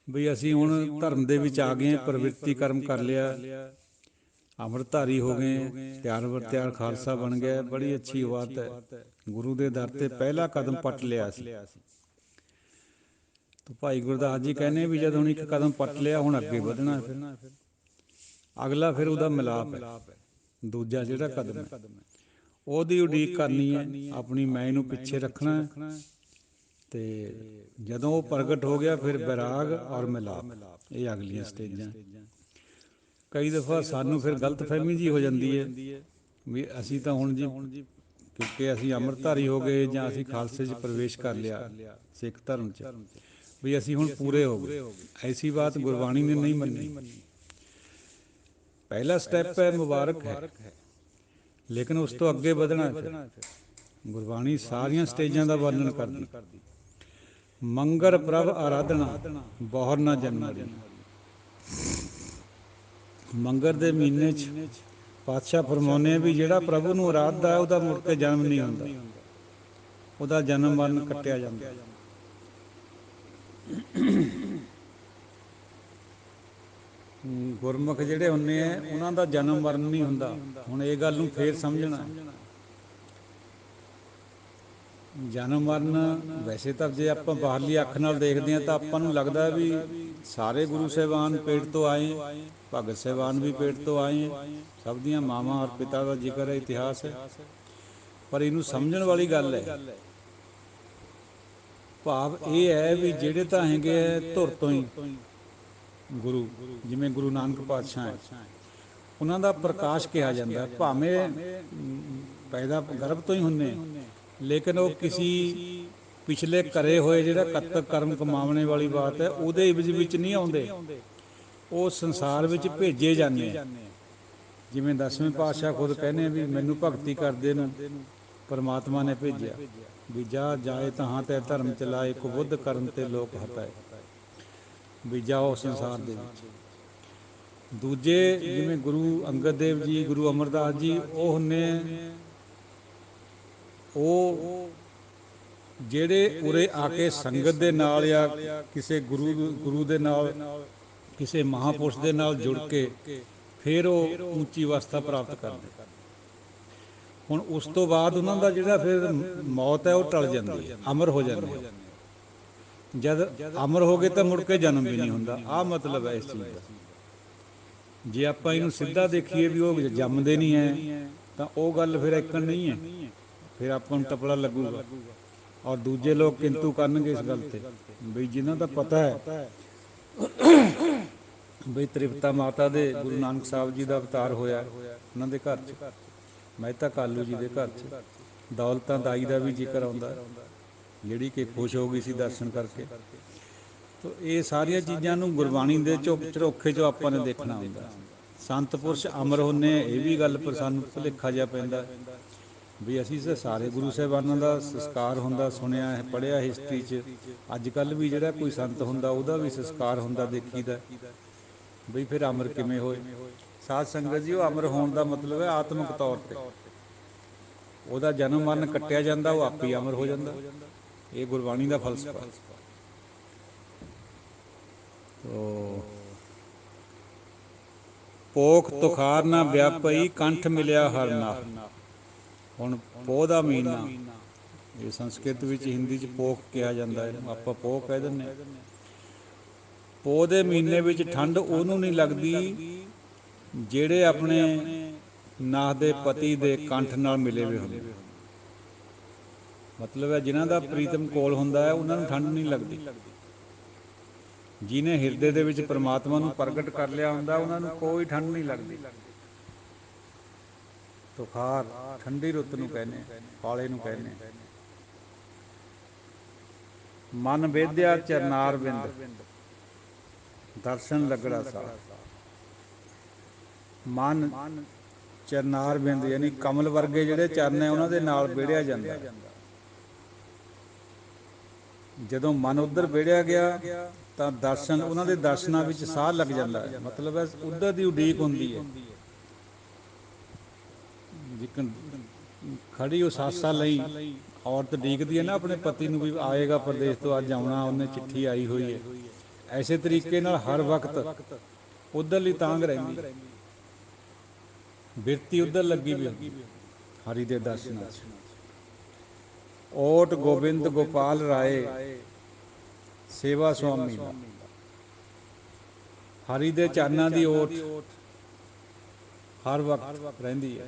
ਵੀ ਅਸੀਂ ਹੁਣ ਧਰਮ ਦੇ ਵਿੱਚ ਆ ਗਏ, ਪ੍ਰਵਿਰਤੀ ਕਰਮ ਕਰ ਲਿਆ, ਅੰਮ੍ਰਿਤਧਾਰੀ ਹੋ ਗਏ, ਤਿਆਰ ਬਰ ਤਿਆਰ ਖਾਲਸਾ ਬਣ ਗਿਆ, ਬੜੀ ਅੱਛੀ ਬਾਤ ਹੈ। ਗੁਰੂ ਦੇ ਦਰ ਤੇ ਪਹਿਲਾ ਕਦਮ ਪੱਟ ਲਿਆ ਸੀ। ਤਾਂ ਭਾਈ ਗੁਰਦਾਸ ਜੀ ਕਹਿੰਦੇ ਵੀ ਜਦ ਹੁਣ ਇੱਕ ਕਦਮ ਪੱਟ ਲਿਆ, ਹੁਣ ਅੱਗੇ ਵਧਣਾ, ਫਿਰ ਅਗਲਾ ਫਿਰ ਉਹਦਾ ਮਿਲਾਪ ਹੈ। ਦੂਜਾ ਜਿਹੜਾ ਕਦਮ ਹੈ ਉਹਦੀ ਉਡੀਕ ਕਰਨੀ ਹੈ, ਆਪਣੀ ਮੈਂ ਨੂੰ ਪਿੱਛੇ ਰੱਖਣਾ, ਤੇ ਜਦੋਂ ਉਹ ਪ੍ਰਗਟ ਹੋ ਗਿਆ ਫਿਰ ਵਿਰਾਗ ਔਰ ਮਿਲਾਪ, ਇਹ ਅਗਲੀਆਂ ਸਟੇਜਾਂ। ਕਈ ਦਫਾ ਸਾਨੂੰ ਫਿਰ ਗਲਤਫਹਿਮੀ ਜੀ ਹੋ ਜਾਂਦੀ ਹੈ ਵੀ ਅਸੀਂ ਤਾਂ ਹੁਣ ਜੀ, ਕਿਉਂਕਿ ਅਸੀਂ ਅੰਮ੍ਰਿਤਧਾਰੀ ਹੋ ਗਏ ਜਾਂ ਅਸੀਂ ਖਾਲਸੇ 'ਚ ਪ੍ਰਵੇਸ਼ ਕਰ ਲਿਆ ਸਿੱਖ ਧਰਮ 'ਚ, ਵੀ ਅਸੀਂ ਹੁਣ ਪੂਰੇ ਹੋ ਗਏ। ਐਸੀ ਬਾਤ ਗੁਰਬਾਣੀ ਨੇ ਨਹੀਂ ਮੰਨੀ। ਪਹਿਲਾ ਸਟੈਪ ਹੈ, ਮੁਬਾਰਕ ਹੈ, ਲੇਕਿਨ ਉਸ ਤੋਂ ਅੱਗੇ ਵਧਣਾ ਫਿਰ। ਗੁਰਬਾਣੀ ਸਾਰੀਆਂ ਸਟੇਜਾਂ ਦਾ ਵਰਣਨ ਕਰਦੀ। ਮੰਗਰ ਪ੍ਰਭ ਆਰਾਧਨਾ ਬਹੁਰ ਨਾ ਜਨਮੜੀ। ਮੰਗਰ ਦੇ ਮਹੀਨੇ 'ਚ ਪਾਤਸ਼ਾਹ ਫਰਮਾਉਂਦੇ ਵੀ ਜਿਹੜਾ ਪ੍ਰਭੂ ਨੂੰ ਆਰਾਧਦਾ ਉਹਦਾ ਮੁੜ ਕੇ ਜਨਮ ਨਹੀਂ ਹੁੰਦਾ, ਉਹਦਾ ਜਨਮ ਮਰਨ ਕੱਟਿਆ ਜਾਂਦਾ। ਗੁਰਮੁਖ ਜਿਹੜੇ ਹੁੰਦੇ ਆ ਉਹਨਾਂ ਦਾ ਜਨਮ ਮਰਨ ਨਹੀਂ ਹੁੰਦਾ। ਹੁਣ ਇਹ ਗੱਲ ਨੂੰ ਫੇਰ ਸਮਝਣਾ, ਜਨਮ ਮਰਨ ਵੈਸੇ ਤਾਂ ਜੇ ਆਪਾਂ ਬਾਹਰਲੀ ਅੱਖ ਨਾਲ ਦੇਖਦੇ ਹਾਂ ਤਾਂ ਆਪਾਂ ਨੂੰ ਲੱਗਦਾ ਵੀ ਸਾਰੇ ਗੁਰੂ ਸਾਹਿਬਾਨ ਪੇਟ ਤੋਂ ਆਏ, ਭਗਤ ਸਾਹਿਬਾਨ ਵੀ ਪੇਟ ਤੋਂ ਆਏ, ਸਭ ਦੀਆਂ ਮਾਵਾਂ ਔਰ ਪਿਤਾ ਦਾ ਜ਼ਿਕਰ ਹੈ, ਇਤਿਹਾਸ ਹੈ। ਪਰ ਇਹਨੂੰ ਸਮਝਣ ਵਾਲੀ ਗੱਲ ਹੈ। ਭਾਵ ਇਹ ਹੈ ਵੀ ਜਿਹੜੇ ਤਾਂ ਹੈਗੇ ਧੁਰ ਤੋਂ ਹੀ ਗੁਰੂ, ਜਿਵੇਂ ਗੁਰੂ ਨਾਨਕ ਪਾਤਸ਼ਾਹ ਹੈ, ਉਹਨਾਂ ਦਾ ਪ੍ਰਕਾਸ਼ ਕਿਹਾ ਜਾਂਦਾ। ਭਾਵੇਂ ਪੈਦਾ ਗਰਭ ਤੋਂ ਹੀ ਹੁੰਦੇ, ਲੇਕਿਨ ਉਹ ਕਿਸੇ ਪਿਛਲੇ ਕਰੇ ਹੋਏ ਜਿਹੜਾ ਕੱਤਕ ਕਰਮ ਕਮਾਉਣੇ ਵਾਲੀ ਬਾਤ ਹੈ ਉਹਦੇ ਇਵਜ਼ ਵਿੱਚ ਨਹੀਂ ਆਉਂਦੇ, ਉਹ ਸੰਸਾਰ ਵਿੱਚ ਭੇਜੇ ਜਾਂਦੇ ਆ। ਜਿਵੇਂ 10ਵੇਂ ਪਾਤਸ਼ਾਹ ਖੁਦ ਕਹਿੰਦੇ ਵੀ ਮੈਨੂੰ ਭਗਤੀ ਕਰਦੇ ਨੂੰ ਪਰਮਾਤਮਾ ਨੇ ਭੇਜਿਆ, ਵੀ ਜਾ ਜਾਏ ਤਹਾਂ ਤੇ ਧਰਮ ਚਲਾਏ, ਕੁਬੁੱਧ ਕਰਨ ਤੇ ਲੋਕ ਹਟਾਏ, ਵੀ ਜਾਓ ਸੰਸਾਰ ਦੇ ਵਿੱਚ। ਦੂਜੇ ਜਿਵੇਂ ਗੁਰੂ ਅੰਗਦ ਦੇਵ ਜੀ, ਗੁਰੂ ਅਮਰਦਾਸ ਜੀ, ਉਹ ਹੁੰਦੇ ਉਹ ਜਿਹੜੇ ਉਰੇ ਆ ਕੇ ਸੰਗਤ ਦੇ ਨਾਲ ਜਾਂ ਕਿਸੇ ਗੁਰੂ ਦੇ ਨਾਲ, ਕਿਸੇ ਮਹਾਂਪੁਰਸ਼ ਦੇ ਨਾਲ ਜੁੜ ਕੇ ਫਿਰ ਉਹ ਉੱਚੀ ਅਵਸਥਾ ਪ੍ਰਾਪਤ ਕਰਦੇ। ਹੁਣ ਉਸ ਤੋਂ ਬਾਅਦ ਉਹਨਾਂ ਦਾ ਜਿਹੜਾ ਫਿਰ ਮੌਤ ਹੈ ਉਹ ਟਲ ਜਾਂਦੀ ਹੈ, ਅਮਰ ਹੋ ਜਾਂਦੇ। ਜਦ ਅਮਰ ਹੋ ਗਏ ਤਾਂ ਮੁੜ ਕੇ ਜਨਮ ਵੀ ਨਹੀਂ ਹੁੰਦਾ। ਆਹ ਮਤਲਬ ਹੈ ਇਸ ਚੀਜ਼ ਦਾ। ਜੇ ਆਪਾਂ ਇਹਨੂੰ ਸਿੱਧਾ ਦੇਖੀਏ ਵੀ ਉਹ ਜੰਮਦੇ ਨਹੀਂ ਹੈ ਤਾਂ ਉਹ ਗੱਲ ਫਿਰ ਇੱਕਣ ਨਹੀਂ ਹੈ, ਫਿਰ ਆਪਾਂ ਨੂੰ ਟਪਲਾ ਲੱਗੂਗਾ। ਔਰ ਦੂਜੇ ਲੋਕ ਕਿੰਤੂ ਕਰਨਗੇ ਇਸ ਗੱਲ ਤੇ, ਬਈ ਜਿਨ੍ਹਾਂ ਦਾ ਪਤਾ ਹੈ ਬਈ ਤ੍ਰਿਪਤਾ ਮਾਤਾ ਦੇ ਗੁਰੂ ਨਾਨਕ ਸਾਹਿਬ ਜੀ ਦਾ ਅਵਤਾਰ ਹੋਇਆ ਉਹਨਾਂ ਦੇ ਘਰ 'ਚ, ਮਹਿਤਾ ਕਾਲੂ ਜੀ ਦੇ ਘਰ 'ਚ। ਦੌਲਤਾਂ ਦਾਈ ਦਾ ਵੀ ਜ਼ਿਕਰ ਆਉਂਦਾ, ਜਿਹੜੀ ਕਿ ਖੁਸ਼ ਹੋ ਗਈ ਸੀ ਦਰਸ਼ਨ ਕਰਕੇ। ਤੋ ਇਹ ਸਾਰੀਆਂ ਚੀਜ਼ਾਂ ਨੂੰ ਗੁਰਬਾਣੀ ਦੇ ਝਰੋਖੇ 'ਚੋਂ ਆਪਾਂ ਨੇ ਦੇਖਣਾ ਹੁੰਦਾ। ਸੰਤ ਪੁਰਸ਼ ਅਮਰ ਹੁੰਦੇ, ਇਹ ਵੀ ਗੱਲ ਪਰ ਸਾਨੂੰ ਭੁਲੇਖਾ ਜਿਹਾ ਪੈਂਦਾ ਵੀ ਅਸੀਂ ਤਾਂ ਸਾਰੇ ਗੁਰੂ ਸਾਹਿਬਾਨਾਂ ਦਾ ਸੰਸਕਾਰ ਹੁੰਦਾ ਸੁਣਿਆ ਹੈ, ਪੜ੍ਹਿਆ ਹਿਸਟਰੀ 'ਚ। ਅੱਜ ਕੱਲ੍ਹ ਵੀ ਜਿਹੜਾ ਕੋਈ ਸੰਤ ਹੁੰਦਾ ਉਹਦਾ ਵੀ ਸੰਸਕਾਰ ਹੁੰਦਾ ਦੇਖੀਦਾ, ਬਈ ਫਿਰ ਅਮਰ ਕਿਵੇਂ ਹੋਏ। ਸਾਧ ਸੰਗਤ ਜੀ, ਉਹ ਅਮਰ ਹੋਣ ਦਾ ਮਤਲਬ ਹੈ ਆਤਮਿਕ ਤੌਰ 'ਤੇ ਉਹਦਾ ਜਨਮ ਮਰਨ ਕੱਟਿਆ ਜਾਂਦਾ, ਉਹ ਆਪੇ ਹੀ ਅਮਰ ਹੋ ਜਾਂਦਾ। ਇਹ ਗੁਰਬਾਣੀ ਦਾ ਫਲਸਫਾ। ਪੋਖ ਤੁਖਾਰ ਨਾ ਵਿਆਪਈ, ਕੰਠ ਮਿਲਿਆ ਹਰ ਨਾਮ। ਹੁਣ ਪੋਹ ਦਾ ਮਹੀਨਾ, ਇਹ ਸੰਸਕ੍ਰਿਤ ਵਿੱਚ ਹਿੰਦੀ 'ਚ ਪੋਖ ਕਿਹਾ ਜਾਂਦਾ, ਇਹਨੂੰ ਆਪਾਂ ਪੋਹ ਕਹਿ ਦਿੰਦੇ ਹਾਂ। ਪੋਹ ਦੇ ਮਹੀਨੇ ਵਿੱਚ ਠੰਡ ਉਹਨੂੰ ਨਹੀਂ ਲੱਗਦੀ ਜਿਹੜੇ ਆਪਣੇ ਨਾਥ ਦੇ ਪਤੀ ਦੇ ਕੰਠ ਨਾਲ ਮਿਲੇ ਹੋਏ ਹੁੰਦੇ। ਮਤਲਬ ਹੈ ਜਿਨ੍ਹਾਂ ਦਾ ਪ੍ਰੀਤਮ ਕੋਲ ਹੁੰਦਾ ਹੈ ਉਹਨਾਂ ਨੂੰ ਠੰਡ ਨਹੀਂ ਲੱਗਦੀ। ਜਿਹਨੇ ਹਿਰਦੇ ਦੇ ਵਿੱਚ ਪਰਮਾਤਮਾ ਨੂੰ ਪ੍ਰਗਟ ਕਰ ਲਿਆ ਹੁੰਦਾ ਉਹਨਾਂ ਨੂੰ ਕੋਈ ਠੰਡ ਨਹੀਂ ਲੱਗਦੀ। ਤੁਖਾਰ ਠੰਡੀ ਰੁੱਤ ਨੂੰ ਕਹਿੰਦੇ, ਪਾਲੇ ਨੂੰ ਕਹਿੰਦੇ। ਮਨ ਵੇਦਿਆ ਚਰਨਾਰ ਬਿੰਦ, ਦਰਸ਼ਨ ਲੱਗੜਾ ਸਾਹਿਬ। ਮਨ ਚਰਨਾਰ ਬਿੰਦ ਯਾਨੀ ਕਮਲ ਵਰਗੇ ਜਿਹੜੇ ਚਰਨ ਹੈ ਉਹਨਾਂ ਦੇ ਨਾਲ ਵਿੜਿਆ ਜਾਂਦਾ। ਜਦੋਂ ਮਨ ਉੱਧਰ ਵਿੜਿਆ ਗਿਆ ਤਾਂ ਦਰਸ਼ਨ, ਉਹਨਾਂ ਦੇ ਦਰਸ਼ਨਾਂ ਵਿੱਚ ਸਾਹ ਲੱਗ ਜਾਂਦਾ ਹੈ। ਮਤਲਬ ਹੈ ਉੱਧਰ ਦੀ ਉਡੀਕ ਹੁੰਦੀ ਹੈ। ਜਿੱਕਣ ਖੜੀ ਉਹ ਸਾਸਾ ਲਈ ਔਰਤ ਉਡੀਕਦੀ ਹੈ ਨਾ ਆਪਣੇ ਪਤੀ ਨੂੰ, ਵੀ ਆਏਗਾ ਪ੍ਰਦੇਸ਼ ਤੋਂ, ਅੱਜ ਆਉਣਾ, ਉਹਨੇ ਚਿੱਠੀ ਆਈ ਹੋਈ ਹੈ। ਐਸੇ ਤਰੀਕੇ ਨਾਲ ਹਰ ਵਕਤ ਉੱਧਰਲੀ ਤਾਂਘ ਰਹਿੰਦੀ, ਬਿਰਤੀ ਉੱਧਰ ਲੱਗੀ ਵੀ ਹੁੰਦੀ ਹਰੀ ਦੇ ਦਰਸ਼ਨਾਂ 'ਚ। ਓਟ ਗੋਬਿੰਦ ਗੋਪਾਲ ਰਾਏ ਸੇਵਾ ਸੁਆਮੀ ਦਾ। ਹਰੀ ਦੇ ਚਰਨਾਂ ਦੀ ਓਟ ਹਰ ਵਕਤ ਰਹਿੰਦੀ ਹੈ,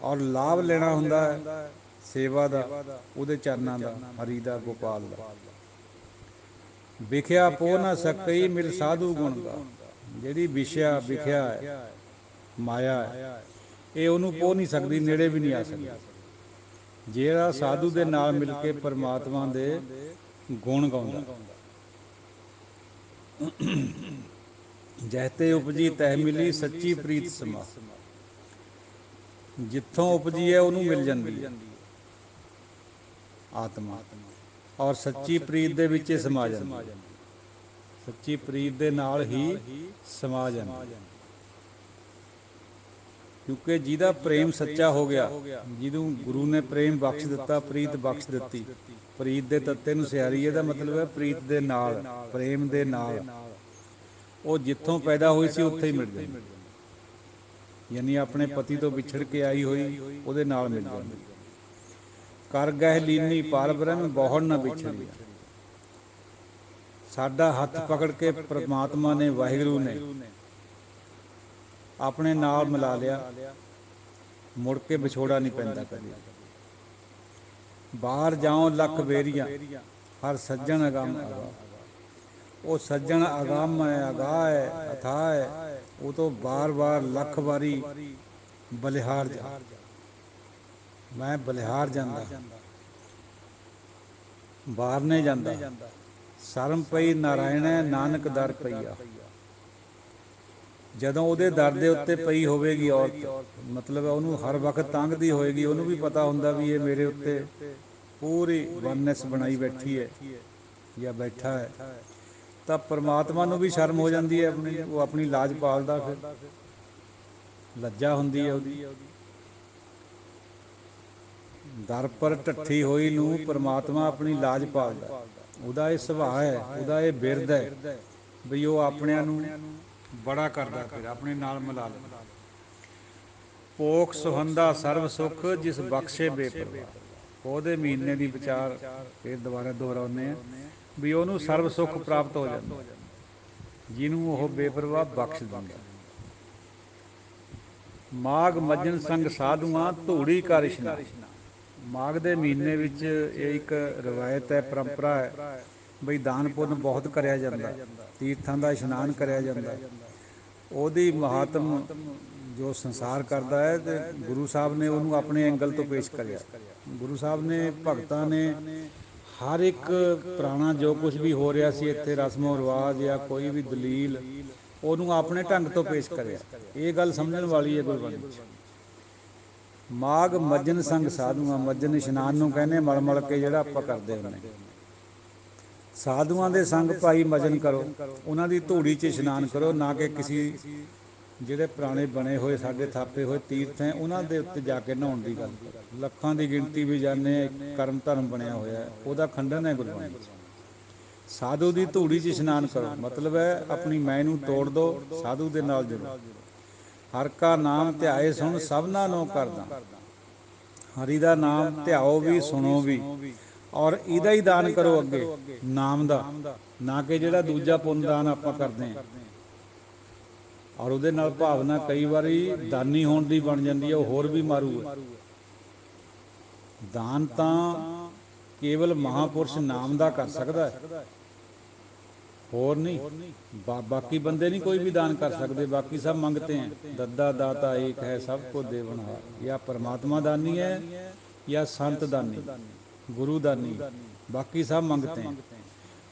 ਔਰ ਲਾਭ ਲੈਣਾ ਹੁੰਦਾ ਹੈ ਸੇਵਾ ਦਾ, ਉਹਦੇ ਚਰਨਾਂ ਦਾ, ਹਰੀ ਦਾ, ਗੋਪਾਲ ਦਾ। ਵਿਖਿਆ ਪੋਹ ਨਾ ਸਕਈ ਮਿਲ ਸਾਧੂ ਗੁਣ ਦਾ। ਜਿਹੜੀ ਵਿਖਿਆ ਹੈ, ਮਾਇਆ ਹੈ, ਇਹ ਉਹਨੂੰ ਪੋਹ ਨਹੀਂ ਸਕਦੀ, ਨੇੜੇ ਵੀ ਨਹੀਂ ਆ ਸਕਦੀ। ਜਿਹੜਾ ਸਾਧੂ ਦੇ ਨਾਲ ਮਿਲ ਕੇ ਪਰਮਾਤਮਾ ਦੇ ਗੁਣ ਗਾਉਂਦਾ। ਜਹਤੇ ਉਪਜੀ ਤਹਿ ਮਿਲੀ ਸੱਚੀ ਪ੍ਰੀਤ ਸਮਾ। ਜਿੱਥੋਂ ਉਪਜੀ ਹੈ ਉਹਨੂੰ ਮਿਲ ਜਾਂਦੀ ਹੈ ਆਤਮਾ, ਔਰ ਸੱਚੀ ਪ੍ਰੀਤ ਦੇ ਵਿੱਚ ਹੀ ਸਮਾ ਜਾਂਦੀ ਹੈ। ਸੱਚੀ ਪ੍ਰੀਤ ਦੇ ਨਾਲ ਹੀ ਸਮਾ ਜਾਂਦੀ ਹੈ। ਕਿਉਂਕਿ ਜਿਹਦਾ ਪ੍ਰੇਮ ਸੱਚਾ ਹੋ ਗਿਆ, ਜਿਹਨੂੰ ਗੁਰੂ ਨੇ ਪ੍ਰੇਮ ਬਖਸ਼ ਦਿੱਤਾ, ਪ੍ਰੀਤ ਬਖਸ਼ ਦਿੱਤੀ। ਪ੍ਰੀਤ ਦੇ ਤੱਤੇ ਨੂੰ ਸਿਆਰੀਏ ਦਾ ਮਤਲਬ ਹੈ ਪ੍ਰੀਤ ਦੇ ਨਾਲ, ਪ੍ਰੇਮ ਦੇ ਨਾਲ। ਉਹ ਜਿੱਥੋਂ ਪੈਦਾ ਹੋਈ ਸੀ ਉੱਥੇ ਹੀ ਮਿਲ ਜਾਂਦੀ, ਯਾਨੀ ਆਪਣੇ ਪਤੀ ਤੋਂ ਵਿਛੜ ਕੇ ਆਈ ਹੋਈ ਉਹਦੇ ਨਾਲ ਮਿਲ ਜਾਂਦੀ। ਕਰ ਗਹਿ ਲੀਨੀ ਪਾਰ ਬ੍ਰਹਮ ਬਹੁੜ ਨਾ ਵਿਛੜੀ। ਸਾਡਾ ਹੱਥ ਪਕੜ ਕੇ ਪਰਮਾਤਮਾ ਨੇ, ਵਾਹਿਗੁਰੂ ਨੇ ਆਪਣੇ ਨਾਲ ਮਿਲਾ ਲਿਆ, ਮੁੜ ਕੇ ਵਿਛੋੜਾ ਨਹੀਂ ਪੈਂਦਾ ਕਦੇ। ਬਾਹਰ ਜਾਓ ਲੱਖ ਬੇਰੀਆਂ ਹਰ ਸੱਜਣ ਅਗੰਮ ਅਗਾ। ਉਹ ਸੱਜਣ ਅਗੰਮ ਹੈ, ਅਗਾਹ ਹੈ, ਅਥਾਹ ਹੈ, ਉਹ ਤੋਂ ਬਾਰ ਲੱਖ ਵਾਰੀ ਬਲਿਹਾਰ ਜਾ। ਮੈਂ ਬਲਿਹਾਰ ਜਾਂਦਾ, ਬਾਹਰ ਨਹੀਂ ਜਾਂਦਾ। ਸ਼ਰਮ ਪਈ ਨਾਰਾਇਣੈ ਨਾਨਕ ਦਰ ਪਈਆ। ਜਦੋਂ ਉਹਦੇ ਦਰ ਦੇ ਉੱਤੇ ਪਈ ਹੋਵੇਗੀ ਔਰਤ, ਮਤਲਬ ਉਹਨੂੰ ਹਰ ਵਕਤ ਤੰਗਦੀ ਹੋਏਗੀ, ਉਹਨੂੰ ਵੀ ਪਤਾ ਹੁੰਦਾ ਵੀ ਇਹ ਮੇਰੇ ਉੱਤੇ ਪੂਰੀ ਵਨੈਸ ਬਣਾਈ ਬੈਠੀ ਹੈ ਜਾਂ ਬੈਠਾ ਹੈ, ਤਾਂ ਪਰਮਾਤਮਾ ਨੂੰ ਵੀ ਸ਼ਰਮ ਹੋ ਜਾਂਦੀ ਹੈ ਆਪਣੀ। ਉਹ ਆਪਣੀ ਲਾਜ ਪਾਲਦਾ, ਫਿਰ ਲੱਜਾ ਹੁੰਦੀ ਹੈ ਉਹਦੀ। ਦਰ ਪਰ ਢੱਠੀ ਹੋਈ ਨੂੰ ਪਰਮਾਤਮਾ ਆਪਣੀ ਲਾਜ ਪਾਲਦਾ। ਉਹਦਾ ਇਹ ਸੁਭਾਅ ਹੈ, ਉਹਦਾ ਇਹ ਬਿਰਦ ਹੈ ਬਈ ਉਹ ਆਪਣਿਆਂ ਨੂੰ ਬੜਾ ਕਰਦਾ, ਫਿਰ ਆਪਣੇ ਨਾਲ ਮਿਲਾ ਲੈਂਦਾ। ਪੋਖ ਸੁਹੰਦਾ ਸਰਬ ਸੁੱਖ ਜਿਸ ਬਖਸ਼ੇ ਬੇਪਰਵਾਹ। ਉਹਦੇ ਮਹੀਨੇ ਦੀ ਵਿਚਾਰ ਫਿਰ ਦੁਬਾਰਾ ਦੁਹਰਾਉਂਦੇ ਹਾਂ ਵੀ ਉਹਨੂੰ ਸਰਬ ਸੁੱਖ ਪ੍ਰਾਪਤ ਹੋ ਜਾਂਦਾ, ਜਿਹਨੂੰ ਉਹ ਬੇਪਰਵਾਹ ਬਖਸ਼ ਦਿੰਦਾ। ਮਾਘ ਮੱਝਣ ਸੰਗ ਸਾਧੂਆਂ ਧੂੜੀ ਕਰ ਇਸ਼ਨਾਨ। ਮਾਘ ਦੇ ਮਹੀਨੇ ਵਿੱਚ ਇਹ ਇੱਕ ਰਵਾਇਤ ਹੈ, ਪਰੰਪਰਾ ਹੈ ਬਈ ਦਾਨ ਪੁੰਨ ਬਹੁਤ ਕਰਿਆ ਜਾਂਦਾ, ਤੀਰਥਾਂ ਦਾ ਇਸ਼ਨਾਨ ਕਰਿਆ ਜਾਂਦਾ। ਉਹਦੀ ਮਹਾਤਮ ਜੋ ਸੰਸਾਰ ਕਰਦਾ ਹੈ, ਅਤੇ ਗੁਰੂ ਸਾਹਿਬ ਨੇ ਉਹਨੂੰ ਆਪਣੇ ਐਂਗਲ ਤੋਂ ਪੇਸ਼ ਕਰਿਆ। ਗੁਰੂ ਸਾਹਿਬ ਨੇ ਭਗਤਾਂ ਨੇ ਹਰ ਇੱਕ ਪੁਰਾਣਾ ਜੋ ਕੁਛ ਵੀ ਹੋ ਰਿਹਾ ਸੀ ਇੱਥੇ, ਰਸਮੋ ਰਿਵਾਜ ਜਾਂ ਕੋਈ ਵੀ ਦਲੀਲ, ਉਹਨੂੰ ਆਪਣੇ ਢੰਗ ਤੋਂ ਪੇਸ਼ ਕਰਿਆ। ਇਹ ਗੱਲ ਸਮਝਣ ਵਾਲੀ ਹੈ ਗੁਰਬਾਣੀ 'ਚ। ਮਾਘ ਮੱਜਨ ਸੰਗ ਸਾਧੂਆਂ, ਮੱਜਨ ਇਸ਼ਨਾਨ ਨੂੰ ਕਹਿੰਦੇ ਮਲ ਮਲ ਕੇ ਜਿਹੜਾ ਆਪਾਂ ਕਰਦੇ ਹੁੰਦੇ। ਸਾਧੂਆਂ ਦੇ ਸੰਗ ਭਾਈ ਮਜਨ ਕਰੋ, ਉਹਨਾਂ ਦੀ ਧੂੜੀ 'ਚ ਇਸ਼ਨਾਨ ਕਰੋ, ਨਾ ਕਿ ਕਿਸੇ ਜਿਹੜੇ ਪੁਰਾਣੇ ਬਣੇ ਹੋਏ ਸਾਡੇ ਥਾਪੇ ਹੋਏ ਤੀਰਥ ਹੈ ਉਹਨਾਂ ਦੇ ਉੱਤੇ ਜਾ ਕੇ ਨਹਾਉਣ ਦੀ ਗੱਲ ਕਰੋ। ਲੱਖਾਂ ਦੀ ਗਿਣਤੀ ਵੀ ਜਾਂਦੇ, ਕਰਮ ਧਰਮ ਬਣਿਆ ਹੋਇਆ, ਉਹਦਾ ਖੰਡਨ ਹੈ ਗੁਰਬਾਣੀ 'ਚ। ਸਾਧੂ ਦੀ ਧੂੜੀ 'ਚ ਇਸ਼ਨਾਨ ਕਰੋ, ਮਤਲਬ ਹੈ ਆਪਣੀ ਮੈਂ ਨੂੰ ਤੋੜ ਦਿਓ, ਸਾਧੂ ਦੇ ਨਾਲ ਜੁੜੋ। ਹਰ ਕਾ ਨਾਮ ਧਿਆਏ ਸੁਣ, ਸਭਨਾ ਨੂੰ ਕਰਦਾ। ਹਰੀ ਦਾ ਨਾਮ ਧਿਆਓ ਵੀ, ਸੁਣੋ ਵੀ, ਔਰ ਇਹਦਾ ਹੀ ਦਾਨ ਕਰੋ ਅੱਗੇ, ਨਾਮ ਦਾ, ਨਾ ਕਿ ਜਿਹੜਾ ਦੂਜਾ ਪੁੰਨ ਦਾਨ ਆਪਾਂ ਕਰਦੇ ਹਾਂ। ਔਰ ਉਹਦੇ ਨਾਲ ਭਾਵਨਾ ਕਈ ਵਾਰੀ ਦਾਨੀ ਹੋਣ ਦੀ ਬਣ ਜਾਂਦੀ ਹੈ, ਉਹ ਹੋਰ ਵੀ ਮਾਰੂ ਹੈ। ਦਾਨ ਤਾਂ ਕੇਵਲ ਮਹਾਂਪੁਰਸ਼ ਨਾਮ ਦਾ ਕਰ ਸਕਦਾ, ਹੋਰ ਨਹੀਂ। ਬਾਕੀ ਬੰਦੇ ਨਹੀਂ ਕੋਈ ਵੀ ਦਾਨ ਕਰ ਸਕਦੇ, ਬਾਕੀ ਸਭ ਮੰਗਤੇ ਹੈ। ਦੱਦਾ ਦਾਤਾ ਏਕ ਹੈ, ਸਭ ਕੋ ਦੇਵਨਹਾਰ। ਜਾਂ ਪਰਮਾਤਮਾ ਦਾਨੀ ਹੈ ਜਾਂ ਸੰਤ ਦਾਨੀ, ਗੁਰੂ ਦਾਨੀ, ਬਾਕੀ ਸਭ ਮੰਗਤੇ ਹੈ।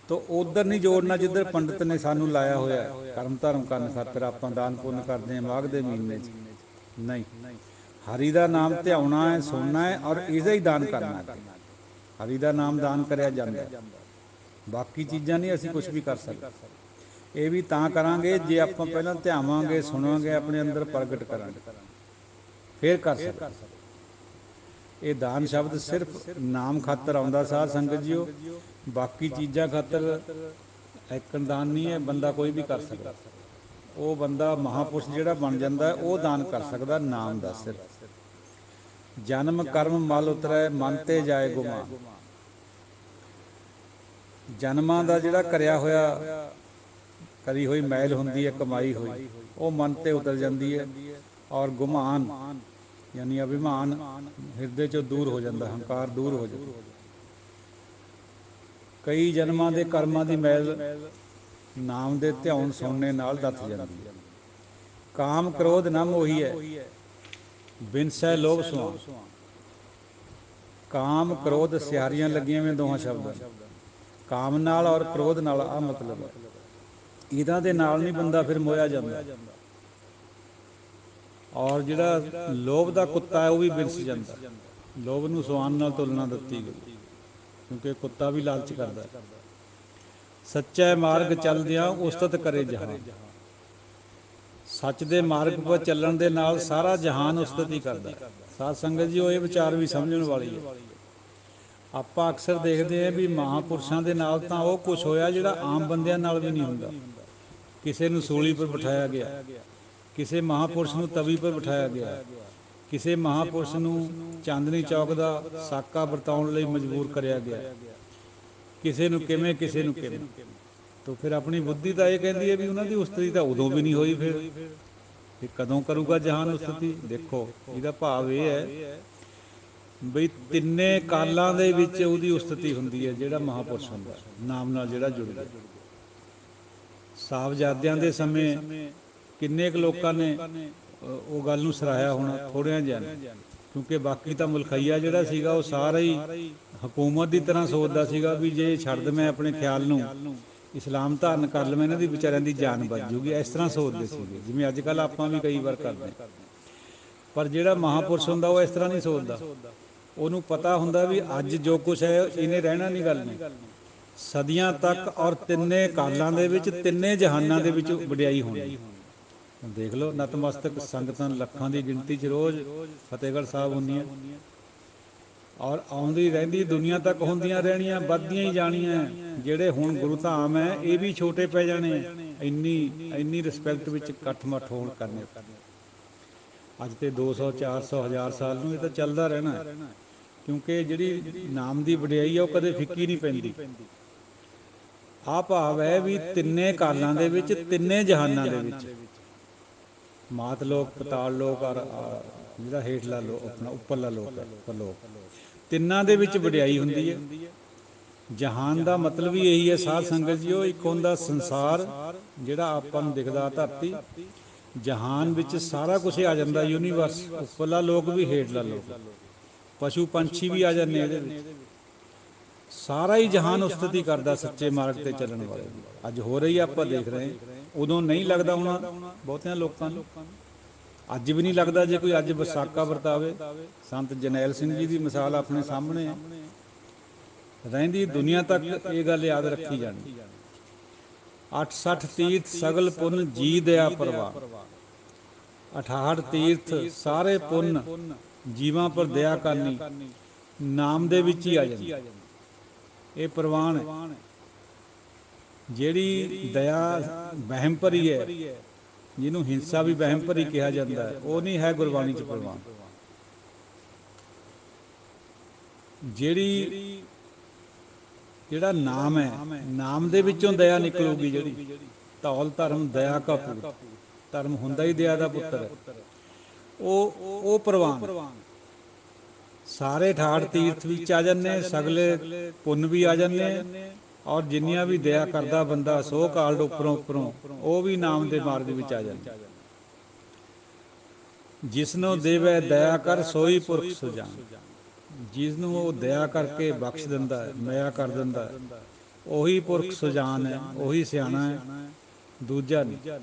ਤਾਂ ਉਧਰ ਨਹੀਂ ਜੋੜਨਾ ਜਿੱਧਰ ਪੰਡਿਤ ਨੇ ਸਾਨੂੰ ਲਾਇਆ ਹੋਇਆ ਕਰਮ ਧਰਮ ਕਰਨ ਖਾਤਰ ਆਪਾਂ ਦਾਨ ਪੁੰਨ ਕਰਦੇ ਹਾਂ ਮਾਘ ਦੇ ਮਹੀਨੇ 'ਚ। ਨਹੀਂ, ਹਰੀ ਦਾ ਨਾਮ ਧਿਆਉਣਾ ਹੈ, ਸੁਣਨਾ ਹੈ, ਔਰ ਇਹਦਾ ਹੀ ਦਾਨ ਕਰਨਾ ਹੈ। ਹਰੀ ਦਾ ਨਾਮ ਦਾਨ ਕਰਿਆ ਜਾਂਦਾ, ਬਾਕੀ ਚੀਜ਼ਾਂ ਨਹੀਂ ਅਸੀਂ ਕੁਛ ਵੀ ਕਰ ਸਕਦੇ। ਇਹ ਵੀ ਤਾਂ ਕਰਾਂਗੇ ਜੇ ਆਪਾਂ ਪਹਿਲਾਂ ਧਿਆਵਾਂਗੇ, ਸੁਣਾਂਗੇ, ਆਪਣੇ ਅੰਦਰ ਪ੍ਰਗਟ ਕਰਾਂਗੇ, ਫਿਰ ਕਰ ਸਕਦੇ। ਇਹ ਦਾਨ ਸ਼ਬਦ ਸਿਰਫ ਨਾਮ ਖਾਤਰ ਆਉਂਦਾ ਸਾਧ ਸੰਗਤ ਜੀਓ, ਬਾਕੀ ਚੀਜ਼ਾਂ ਖਾਤਰ ਐਕਣ ਦਾਨ ਨਹੀਂ ਹੈ, ਬੰਦਾ ਕੋਈ ਵੀ ਕਰ ਸਕਦਾ। ਉਹ ਬੰਦਾ ਮਹਾਂਪੁਰਸ਼ ਜਿਹੜਾ ਬਣ ਜਾਂਦਾ ਉਹ ਦਾਨ ਕਰ ਸਕਦਾ ਨਾਮ ਦਾ ਸਿਰਫ। ਜਨਮ ਕਰਮ ਮਲ ਉਤਰੈ, ਮਨ ਤੇ ਜਾਏ ਗੁਮਾਨ। ਜਨਮਾਂ ਦਾ ਜਿਹੜਾ ਕਰਿਆ ਹੋਇਆ, ਕਰੀ ਹੋਈ ਮੈਲ ਹੁੰਦੀ ਹੈ, ਕਮਾਈ ਹੋਈ, ਉਹ ਮਨ 'ਤੇ ਉਤਰ ਜਾਂਦੀ ਹੈ। ਔਰ ਗੁਮਾਨ ਯਾਨੀ ਅਭਿਮਾਨ ਹਿਰਦੇ 'ਚੋਂ ਦੂਰ ਹੋ ਜਾਂਦਾ, ਹੰਕਾਰ ਦੂਰ ਹੋ ਜਾਂਦਾ। ਕਈ ਜਨਮਾਂ ਦੇ ਕਰਮਾਂ ਦੀ ਮੈਲ ਨਾਮ ਦੇ ਧਿਆਉਣ ਸੁਣਨੇ ਨਾਲ ਦੱਥ ਜਾਂਦੀ ਹੈ। ਕਾਮ ਕ੍ਰੋਧ ਨਾ ਮੋਹੀ ਹੈ, ਬਿਨਸੈ ਲੋਭ ਸੁਆਨ। ਕਾਮ ਕ੍ਰੋਧ ਸਿਆਰੀਆਂ ਲੱਗੀਆਂ ਹੋਈਆਂ ਦੋਹਾਂ ਸ਼ਬਦਾਂ, ਕਾਮ ਨਾਲ ਔਰ ਕ੍ਰੋਧ ਨਾਲ, ਆਹ ਮਤਲਬ ਹੈ। ਇਹਨਾਂ ਦੇ ਨਾਲ ਨਹੀਂ ਬੰਦਾ ਫਿਰ ਮੋਹਿਆ ਜਾਂਦਾ। ਔਰ ਜਿਹੜਾ ਲੋਭ ਦਾ ਕੁੱਤਾ ਹੈ ਉਹ ਵੀ ਬਿਨਸ ਜਾਂਦਾ। ਲੋਭ ਨੂੰ ਸੁਆਨ ਨਾਲ ਤੁਲਨਾ ਦਿੱਤੀ ਗਈ, ਕਿਉਂਕਿ ਕੁੱਤਾ ਵੀ ਲਾਲਚ ਕਰਦਾ। ਸੱਚੇ ਮਾਰਗ ਚੱਲਦਿਆਂ ਉਸਤਤ ਕਰੇ ਜਹਾਨ। ਸੱਚ ਦੇ ਮਾਰਗ ਪਰ ਚੱਲਣ ਦੇ ਨਾਲ ਸਾਰਾ ਜਹਾਨ ਉਸਤਤ ਹੀ ਕਰਦਾ। ਸਾਧ ਸੰਗਤ ਜੀ, ਉਹ ਇਹ ਵਿਚਾਰ ਵੀ ਸਮਝਣ ਵਾਲੀ ਹੈ। ਆਪਾਂ ਅਕਸਰ ਦੇਖਦੇ ਹਾਂ ਵੀ ਮਹਾਂਪੁਰਸ਼ਾਂ ਦੇ ਨਾਲ ਤਾਂ ਉਹ ਕੁਛ ਹੋਇਆ ਜਿਹੜਾ ਆਮ ਬੰਦਿਆਂ ਨਾਲ ਵੀ ਨਹੀਂ ਹੁੰਦਾ। ਕਿਸੇ ਨੂੰ ਸੂਲੀ ਪਰ ਬਿਠਾਇਆ ਗਿਆ, ਕਿਸੇ ਮਹਾਂਪੁਰਸ਼ ਨੂੰ ਤਵੀ ਪਰ ਬਿਠਾਇਆ ਗਿਆ, ਕਿਸੇ ਮਹਾਂਪੁਰਸ਼ ਨੂੰ ਚਾਂਦਨੀ ਚੌਕ ਦਾ ਸਾਕਾ ਵਰਤਾਉਣ ਲਈ ਮਜਬੂਰ ਕਰਿਆ ਗਿਆ, ਕਿਸੇ ਨੂੰ ਕਿਵੇਂ, ਕਿਸੇ ਨੂੰ ਕਿਵੇਂ। ਤਾਂ ਫਿਰ ਆਪਣੀ ਬੁੱਧੀ ਤਾਂ ਇਹ ਕਹਿੰਦੀ ਹੈ ਵੀ ਉਹਨਾਂ ਦੀ ਉਸਤਤੀ ਤਾਂ ਉਦੋਂ ਵੀ ਨਹੀਂ ਹੋਈ, ਫਿਰ ਕਦੋਂ ਕਰੂਗਾ ਜਹਾਨ ਉਸਤਤੀ। ਦੇਖੋ, ਇਹਦਾ ਭਾਵ ਇਹ ਹੈ ਬਈ ਤਿੰਨੇ ਕਾਲਾਂ ਦੇ ਵਿੱਚ ਉਹਦੀ ਉਸਤਤੀ ਹੁੰਦੀ ਹੈ। ਜਿਹੜਾ ਮਹਾਂਪੁਰਸ਼ ਹੁੰਦਾ ਨਾਮ ਨਾਲ ਜਿਹੜਾ ਜੁੜ ਗਿਆ। ਸਾਹਿਬਜ਼ਾਦਿਆਂ ਦੇ ਸਮੇਂ ਕਿੰਨੇ ਕੁ ਲੋਕਾਂ ਨੇ ਉਹ ਗੱਲ ਨੂੰ ਸਰਾਹਿਆ ਹੋਣਾ, ਥੋੜ੍ਹਿਆਂ ਜਿਹਾ ਨੇ, ਕਿਉਂਕਿ ਬਾਕੀ ਤਾਂ ਮੁਲਖਈਆ ਜਿਹੜਾ ਸੀਗਾ ਉਹ ਸਾਰਾ ਹੀ ਹਕੂਮਤ ਦੀ ਤਰ੍ਹਾਂ ਸੋਚਦਾ ਸੀਗਾ ਵੀ ਜੇ ਛੱਡ ਦੇਵਾਂ ਆਪਣੇ ਖਿਆਲ ਨੂੰ, ਇਸਲਾਮ ਧਾਰਨ ਕਰ ਲਵਾਂ, ਇਹਨਾਂ ਦੀ ਵਿਚਾਰਿਆਂ ਦੀ ਜਾਨ ਬਚ ਜੂਗੀ, ਇਸ ਤਰ੍ਹਾਂ ਸੋਚਦੇ ਸੀਗੇ, ਜਿਵੇਂ ਅੱਜ ਕੱਲ੍ਹ ਆਪਾਂ ਵੀ ਕਈ ਵਾਰ ਕਰਦੇ ਹਾਂ। ਪਰ ਜਿਹੜਾ ਮਹਾਂਪੁਰਸ਼ ਹੁੰਦਾ ਉਹ ਇਸ ਤਰ੍ਹਾਂ ਨਹੀਂ ਸੋਚਦਾ। ਉਹਨੂੰ ਪਤਾ ਹੁੰਦਾ ਵੀ ਅੱਜ ਜੋ ਕੁਛ ਹੈ ਇਹਨੇ ਰਹਿਣਾ ਨਹੀਂ, ਗੱਲ ਨਹੀਂ, ਸਦੀਆਂ ਤੱਕ, ਔਰ ਤਿੰਨੇ ਕਾਲਾਂ ਦੇ ਵਿੱਚ, ਤਿੰਨੇ ਜਹਾਨਾਂ ਦੇ ਵਿੱਚ ਵਡਿਆਈ ਹੋਣੀ। ਦੇਖ ਲਓ, ਨਤਮਸਤਕ ਸੰਗਤਾਂ ਲੱਖਾਂ ਦੀ ਗਿਣਤੀ 'ਚ ਰੋਜ਼ ਫਤਿਹਗੜ੍ਹ ਸਾਹਿਬ ਹੁੰਦੀਆਂ, ਔਰ ਆਉਂਦੀ ਰਹਿੰਦੀ ਦੁਨੀਆ ਤੱਕ ਹੁੰਦੀਆਂ ਰਹਿਣੀਆਂ, ਵੱਧਦੀਆਂ ਹੀ ਜਾਣੀਆਂ। ਜਿਹੜੇ ਹੁਣ ਗੁਰੂ ਧਾਮ ਹੈ ਇਹ ਵੀ ਛੋਟੇ ਪੈ ਜਾਣੇ, ਇੰਨੀ ਰਿਸਪੈਕਟ ਵਿੱਚ ਇਕੱਠ ਮੱਠ ਹੋਣ ਕਰਨੇ। ਅੱਜ ਤੇ 200, 400, 1000 ਸਾਲ ਨੂੰ ਇਹ ਤਾਂ ਚੱਲਦਾ ਰਹਿਣਾ, ਕਿਉਂਕਿ ਜਿਹੜੀ ਨਾਮ ਦੀ ਵਡਿਆਈ ਆ ਉਹ ਕਦੇ ਫਿੱਕੀ ਨਹੀਂ ਪੈਂਦੀ। ਆਹ ਭਾਵ ਹੈ ਵੀ ਤਿੰਨੇ ਕਾਲਾਂ ਦੇ ਵਿੱਚ, ਤਿੰਨੇ ਜਹਾਨਾਂ ਦੇ ਵਿੱਚ, ਮਾਤ ਲੋਕ, ਪਤਾਲ ਲੋਕ, ਔਰ ਜਿਹੜਾ ਹੇਠਲਾ ਲੋਕ, ਆਪਣਾ ਉੱਪਰਲਾ ਲੋਕ ਹੈ, ਪਰਲੋਕ, ਤਿੰਨਾਂ ਦੇ ਵਿੱਚ ਵਡਿਆਈ ਹੁੰਦੀ ਹੈ। ਜਹਾਨ ਦਾ ਮਤਲਬ ਹੀ ਇਹੀ ਹੈ ਸਾਧ ਸੰਗਤ ਜੀ। ਉਹ ਇੱਕ ਹੁੰਦਾ ਸੰਸਾਰ ਜਿਹੜਾ ਆਪਾਂ ਨੂੰ ਦਿਖਦਾ, ਧਰਤੀ। ਜਹਾਨ ਵਿੱਚ ਸਾਰਾ ਕੁਝ ਆ ਜਾਂਦਾ, ਯੂਨੀਵਰਸ, ਉੱਪਰਲਾ ਲੋਕ ਵੀ ਹੇਠਲਾ ਲੋਕ, ਪਸ਼ੂ ਪੰਛੀ ਵੀ ਆ ਜਾਂਦੇ ਇਹਦੇ ਵਿੱਚ। ਸਾਰਾ ਹੀ ਜਹਾਨ ਉਸਤਤੀ ਕਰਦਾ ਸੱਚੇ ਮਾਰਗ ਤੇ ਚੱਲਣ ਵਾਲੇ ਦੀ। ਅੱਜ ਹੋ ਰਹੀ ਆਪਾਂ ਦੇਖ ਰਹੇ ਹਾਂ, ਉਦੋਂ ਨਹੀਂ ਲੱਗਦਾ ਹੋਣਾ ਬਹੁਤਿਆਂ ਲੋਕਾਂ ਨੂੰ, ਅੱਜ ਵੀ ਨਹੀਂ ਲੱਗਦਾ। ਜੇ ਕੋਈ ਅੱਜ ਵਿਸਾਖਾ ਵਰਤਾਵੇ, ਸੰਤ ਜਰਨੈਲ ਸਿੰਘ ਜੀ ਦੀ ਮਿਸਾਲ ਆਪਣੇ ਸਾਹਮਣੇ ਹੈ, ਰਹਿੰਦੀ ਦੁਨੀਆ ਤੱਕ ਇਹ ਗੱਲ ਯਾਦ ਰੱਖੀ ਜਾਣੀ। 68 ਤੀਰਥ ਸਗਲ ਪੁੰਨ ਜੀ ਦਇਆ ਪ੍ਰਵਾਨ, 68 ਤੀਰਥ ਸਾਰੇ ਪੁੰਨ ਜੀਵਾਂ ਪਰ ਦਇਆ ਕਰਨੀ ਨਾਮ ਦੇ ਵਿੱਚ ਹੀ ਆ ਜਾਂਦੀ। ਇਹ ਪ੍ਰਵਾਨ ਹੈ। ਜਿਹੜੀ ਦਇਆ ਵਹਿਮ ਭਰੀ ਹੈ, ਜਿਹਨੂੰ ਹਿੰਸਾ ਵੀ ਵਹਿਮ ਭਰੀ ਕਿਹਾ ਜਾਂਦਾ ਹੈ, ਉਹ ਨਹੀਂ ਹੈ ਗੁਰਬਾਣੀ 'ਚ ਪ੍ਰਵਾਨ। ਜਿਹੜਾ ਨਾਮ ਹੈ, ਨਾਮ ਦੇ ਵਿੱਚੋਂ ਦਇਆ ਨਿਕਲੂਗੀ ਜਿਹੜੀ। ਧੌਲ ਧਰਮ ਦਇਆ ਕਾ ਪੂਤ, ਧਰਮ ਹੁੰਦਾ ਹੀ ਦਇਆ ਦਾ ਪੁੱਤਰ ਹੈ। ਉਹ ਪ੍ਰਵਾਨ। ਸਾਰੇ 68 ਤੀਰਥ ਵਿੱਚ ਆ ਜਾਂਦੇ, ਸਗਲੇ ਪੁੰਨ ਵੀ ਆ ਜਾਂਦੇ, ਔਰ ਜਿੰਨੀਆਂ ਵੀ ਦਇਆ ਕਰਦਾ ਬੰਦਾ ਸੋ ਕਾਲਡ ਉੱਪਰੋਂ ਉਹ ਵੀ ਨਾਮ ਦੇ ਮਾਰਗ ਵਿੱਚ ਆ ਜਾਂਦੇ। ਜਿਸਨੂੰ ਦੇਵੈ ਦਇਆ ਕਰ ਸੋਈ ਪੁਰਖ ਸੁਜਾਨ, ਜਿਸਨੂੰ ਉਹ ਦਇਆ ਕਰਕੇ ਬਖਸ਼ ਦਿੰਦਾ ਹੈ, ਮਿਆ ਕਰ ਦਿੰਦਾ ਹੈ, ਉਹੀ ਪੁਰਖ ਸੁਜਾਨ ਹੈ, ਉਹੀ ਸਿਆਣਾ ਹੈ, ਦੂਜਾ ਨਹੀਂ।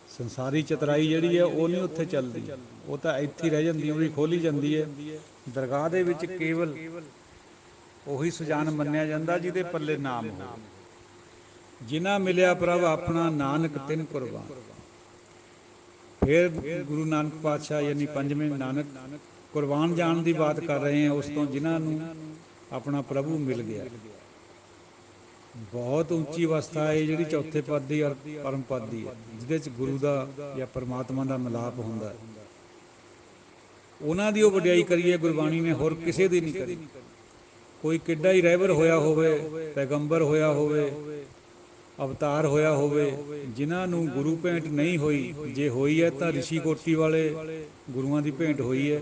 ਸੰਸਾਰੀ ਚਤਰਾਈ ਜਿਹੜੀ ਹੈ ਉਹ ਨਹੀਂ ਉੱਥੇ ਚੱਲਦੀ, ਉਹ ਤਾਂ ਇੱਥੇ ਰਹਿ ਜਾਂਦੀ, ਉਹ ਵੀ ਖੋਲੀ ਜਾਂਦੀ ਹੈ। ਦਰਗਾਹ ਦੇ ਵਿੱਚ ਕੇਵਲ ਉਹੀ ਸੁਜਾਨ ਮੰਨਿਆ ਜਾਂਦਾ ਜਿਹਦੇ ਪੱਲੇ ਨਾਮ ਹੋਵੇ। ਜਿਨ੍ਹਾਂ ਮਿਲਿਆ ਪ੍ਰਭ ਆਪਣਾ ਨਾਨਕ ਤਿਨ ਕੁਰਬਾਨ। ਫਿਰ ਗੁਰੂ ਨਾਨਕ ਪਾਤਸ਼ਾਹ ਯਾਨੀ ਪੰਜਵੇਂ ਨਾਨਕ ਕੁਰਬਾਨ ਜਾਣ ਦੀ ਬਾਤ ਕਰ ਰਹੇ ਹਾਂ, ਉਸ ਤੋਂ ਜਿਨ੍ਹਾਂ ਨੂੰ ਆਪਣਾ ਪ੍ਰਭੂ ਮਿਲ ਗਿਆ। ਬਹੁਤ ਉੱਚੀ ਅਵਸਥਾ ਹੈ ਜਿਹੜੀ ਚੌਥੇ ਪਦ ਦੀ ਔਰ ਪਰਮ ਪਦ ਦੀ ਹੈ, ਜਿਹਦੇ 'ਚ ਗੁਰੂ ਦਾ ਜਾਂ ਪਰਮਾਤਮਾ ਦਾ ਮਿਲਾਪ ਹੁੰਦਾ ਹੈ। ਉਹਨਾਂ ਦੀ ਉਹ ਵਡਿਆਈ ਕਰੀਏ ਗੁਰਬਾਣੀ ਨੇ, ਹੋਰ ਕਿਸੇ ਦੀ ਨਹੀਂ ਕਰੀ। ਕੋਈ ਕਿੱਡਾ ਹੀ ਰਹਿਬਰ ਹੋਇਆ ਹੋਵੇ, ਪੈਗੰਬਰ ਹੋਇਆ ਹੋਵੇ, ਅਵਤਾਰ ਹੋਇਆ ਹੋਵੇ, ਜਿਨ੍ਹਾਂ ਨੂੰ ਗੁਰੂ ਭੇਂਟ ਨਹੀਂ ਹੋਈ, ਜੇ ਹੋਈ ਹੈ ਤਾਂ ਰਿਸ਼ੀ ਕੋਟੀ ਵਾਲੇ ਗੁਰੂਆਂ ਦੀ ਭੇਂਟ ਹੋਈ ਹੈ।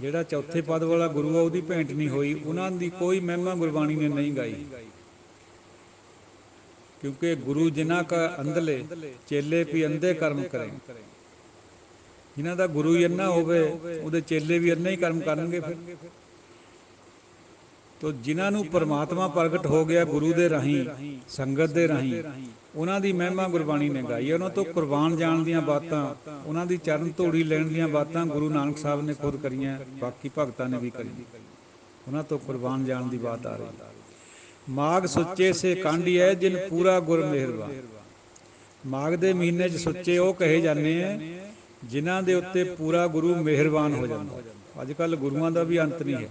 ਜਿਹੜਾ ਚੌਥੇ ਪਦ ਵਾਲਾ ਗੁਰੂ ਆ ਉਹਦੀ ਭੇਂਟ ਨਹੀਂ ਹੋਈ। ਉਹਨਾਂ ਦੀ ਕੋਈ ਮਹਿਮਾ ਗੁਰਬਾਣੀ ਨੇ ਨਹੀਂ ਗਾਈ, ਕਿਉਂਕਿ ਗੁਰੂ ਜਿਨ੍ਹਾਂ ਕਾ ਅੰਧਲੇ ਚੇਲੇ ਵੀ ਅੰਧੇ ਕਰਮ ਕਰੇ। ਜਿਨ੍ਹਾਂ ਦਾ ਗੁਰੂ ਹੀ ਅੰਨਾ ਹੋਵੇ ਉਹਦੇ ਚੇਲੇ ਵੀ ਅੰਨੇ ਹੀ ਕਰਮ ਕਰਨਗੇ। ਫਿਰ ਤੋ ਜਿਨ੍ਹਾਂ ਨੂੰ ਪਰਮਾਤਮਾ ਪ੍ਰਗਟ ਹੋ ਗਿਆ ਗੁਰੂ ਦੇ ਰਾਹੀਂ, ਸੰਗਤ ਦੇ ਰਾਹੀਂ, ਉਹਨਾਂ ਦੀ ਮਹਿਮਾ ਗੁਰਬਾਣੀ ਨੇ ਗਾਈ ਹੈ। ਉਹਨਾਂ ਤੋਂ ਕੁਰਬਾਨ ਜਾਣ ਦੀਆਂ ਬਾਤਾਂ, ਉਹਨਾਂ ਦੀ ਚਰਨ ਧੂੜੀ ਲੈਣ ਦੀਆਂ ਬਾਤਾਂ ਗੁਰੂ ਨਾਨਕ ਸਾਹਿਬ ਨੇ ਖੁਦ ਕਰੀਆਂ, ਬਾਕੀ ਭਗਤਾਂ ਨੇ ਵੀ ਕਰੀਆਂ। ਉਹਨਾਂ ਤੋਂ ਕੁਰਬਾਨ ਜਾਣ ਦੀ ਬਾਤ ਆ ਰਹੀ। ਮਾਘ ਸੁੱਚੇ ਸੇ ਕਾਂਢੀ ਹੈ ਜਿਨ ਪੂਰਾ ਗੁਰ ਮਿਹਰਬਾਨ। ਮਾਘ ਦੇ ਮਹੀਨੇ 'ਚ ਸੁੱਚੇ ਉਹ ਕਹੇ ਜਾਂਦੇ ਹੈ ਜਿਨ੍ਹਾਂ ਦੇ ਉੱਤੇ ਪੂਰਾ ਗੁਰੂ ਮਿਹਰਬਾਨ ਹੋ ਜਾਂਦਾ। ਅੱਜ ਕੱਲ੍ਹ ਗੁਰੂਆਂ ਦਾ ਵੀ ਅੰਤ ਨਹੀਂ ਹੈ।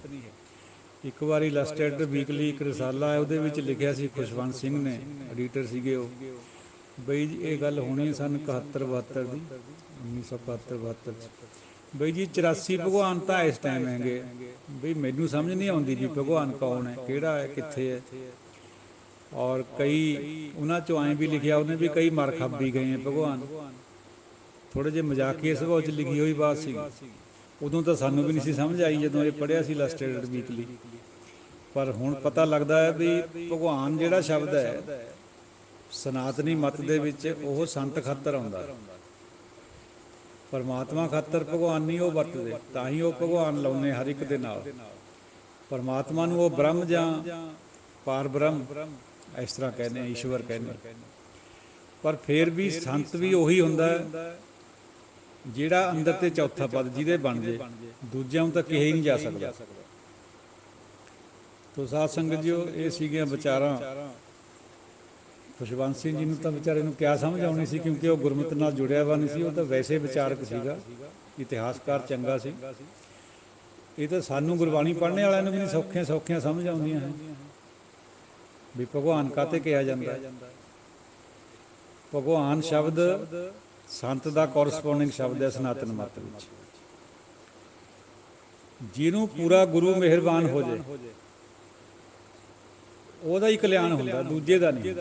ਇੱਕ ਵਾਰੀ ਇਲਸਟ੍ਰੇਟਡ ਵੀਕਲੀ ਇੱਕ ਰਸਾਲਾ ਹੈ, ਉਹਦੇ ਵਿੱਚ ਲਿਖਿਆ ਸੀ, ਖੁਸ਼ਵੰਤ ਸਿੰਘ ਨੇ ਐਡੀਟਰ ਸੀਗੇ ਉਹ, ਬਈ ਜੀ ਇਹ ਗੱਲ ਹੋਣੀ ਸਨ 71-72 ਦੀ, 1971-72 'ਚ, ਬਈ ਜੀ 84 ਭਗਵਾਨ ਤਾਂ ਇਸ ਟਾਈਮ ਹੈਗੇ, ਬਈ ਮੈਨੂੰ ਸਮਝ ਨਹੀਂ ਆਉਂਦੀ ਵੀ ਭਗਵਾਨ ਕੌਣ ਹੈ, ਕਿਹੜਾ ਹੈ, ਕਿੱਥੇ ਹੈ। ਔਰ ਕਈ ਉਹਨਾਂ 'ਚੋਂ ਐਂ ਵੀ ਲਿਖਿਆ ਉਹਨੇ ਵੀ ਕਈ ਮਰ ਖੱਪ ਵੀ ਗਏ ਹੈ ਭਗਵਾਨ। ਥੋੜ੍ਹੇ ਜਿਹੇ ਮਜ਼ਾਕੀਏ ਸੁਭਾਅ 'ਚ ਲਿਖੀ ਹੋਈ ਬਾਤ ਸੀ। ਉਦੋਂ ਤਾਂ ਸਾਨੂੰ ਵੀ ਨਹੀਂ ਸੀ ਸਮਝ ਆਈ ਜਦੋਂ ਇਹ ਪੜ੍ਹਿਆ ਸੀ ਇਲਸਟ੍ਰੇਟਡ ਵੀਕਲੀ, ਪਰ ਹੁਣ ਪਤਾ ਲੱਗਦਾ ਹੈ ਵੀ ਭਗਵਾਨ ਜਿਹੜਾ ਸ਼ਬਦ ਹੈ ਸਨਾਤਨੀ ਮਤ ਦੇ ਵਿੱਚ ਉਹ ਸੰਤ ਖਾਤਰ ਆਉਂਦਾ, ਪਰਮਾਤਮਾ ਖਾਤਰ ਭਗਵਾਨ ਨਹੀਂ ਉਹ ਵਰਤਦੇ, ਤਾਂ ਹੀ ਉਹ ਭਗਵਾਨ ਲਾਉਂਦੇ ਹਰ ਇੱਕ ਦੇ ਨਾਲ। ਪਰਮਾਤਮਾ ਨੂੰ ਉਹ ਬ੍ਰਹਮ ਜਾਂ ਪਾਰ ਬ੍ਰਹਮ ਇਸ ਤਰ੍ਹਾਂ ਕਹਿੰਦੇ, ਈਸ਼ਵਰ ਕਹਿੰਦੇ। ਪਰ ਫਿਰ ਵੀ ਸੰਤ ਵੀ ਉਹੀ ਹੁੰਦਾ ਜਿਹੜਾ ਅੰਦਰ ਤੇ ਚੌਥਾ ਪਦ ਜਿਹਦੇ ਬਣ ਜੇ, ਦੂਜਿਆਂ ਨੂੰ ਤਾਂ ਕਿਹਾ ਹੀ ਨਹੀਂ ਜਾ ਸਕਦਾ। ਤੋ ਸਾਧ ਸੰਗਤ ਜੀਓ, ਇਹ ਸੀਗੀਆਂ ਵਿਚਾਰਾਂ। ਖੁਸ਼ਵੰਤ ਸਿੰਘ ਜੀ ਨੂੰ ਤਾਂ ਵਿਚਾਰੇ ਨੂੰ ਕਿਆ ਸਮਝ ਆਉਣੀ ਸੀ, ਕਿਉਂਕਿ ਉਹ ਗੁਰਮਤਿ ਨਾਲ ਜੁੜਿਆ ਵਾ ਨਹੀਂ ਸੀ, ਉਹ ਤਾਂ ਵੈਸੇ ਵਿਚਾਰਕ ਸੀਗਾ, ਇਤਿਹਾਸਕਾਰ ਚੰਗਾ ਸੀ। ਇਹ ਤਾਂ ਸਾਨੂੰ ਗੁਰਬਾਣੀ ਪੜ੍ਹਨੇ ਵਾਲਿਆਂ ਨੂੰ ਵੀ ਨਹੀਂ ਸੌਖੀਆਂ ਸਮਝ ਆਉਂਦੀਆਂ ਹੈ ਵੀ ਭਗਵਾਨ ਕਾਹਤੇ ਕਿਹਾ ਜਾਂਦਾ। ਭਗਵਾਨ ਸ਼ਬਦ ਸੰਤ ਦਾ ਕੋਰਸਪੋਂਡਿੰਗ ਸ਼ਬਦ ਹੈ ਸਨਾਤਨ ਮਤ ਵਿੱਚ। ਜਿਹਨੂੰ ਪੂਰਾ ਗੁਰੂ ਮਿਹਰਬਾਨ ਹੋ ਜਾਏ ਉਹਦਾ ਹੀ ਕਲਿਆਣ ਹੁੰਦਾ, ਦੂਜੇ ਦਾ ਨਹੀਂ।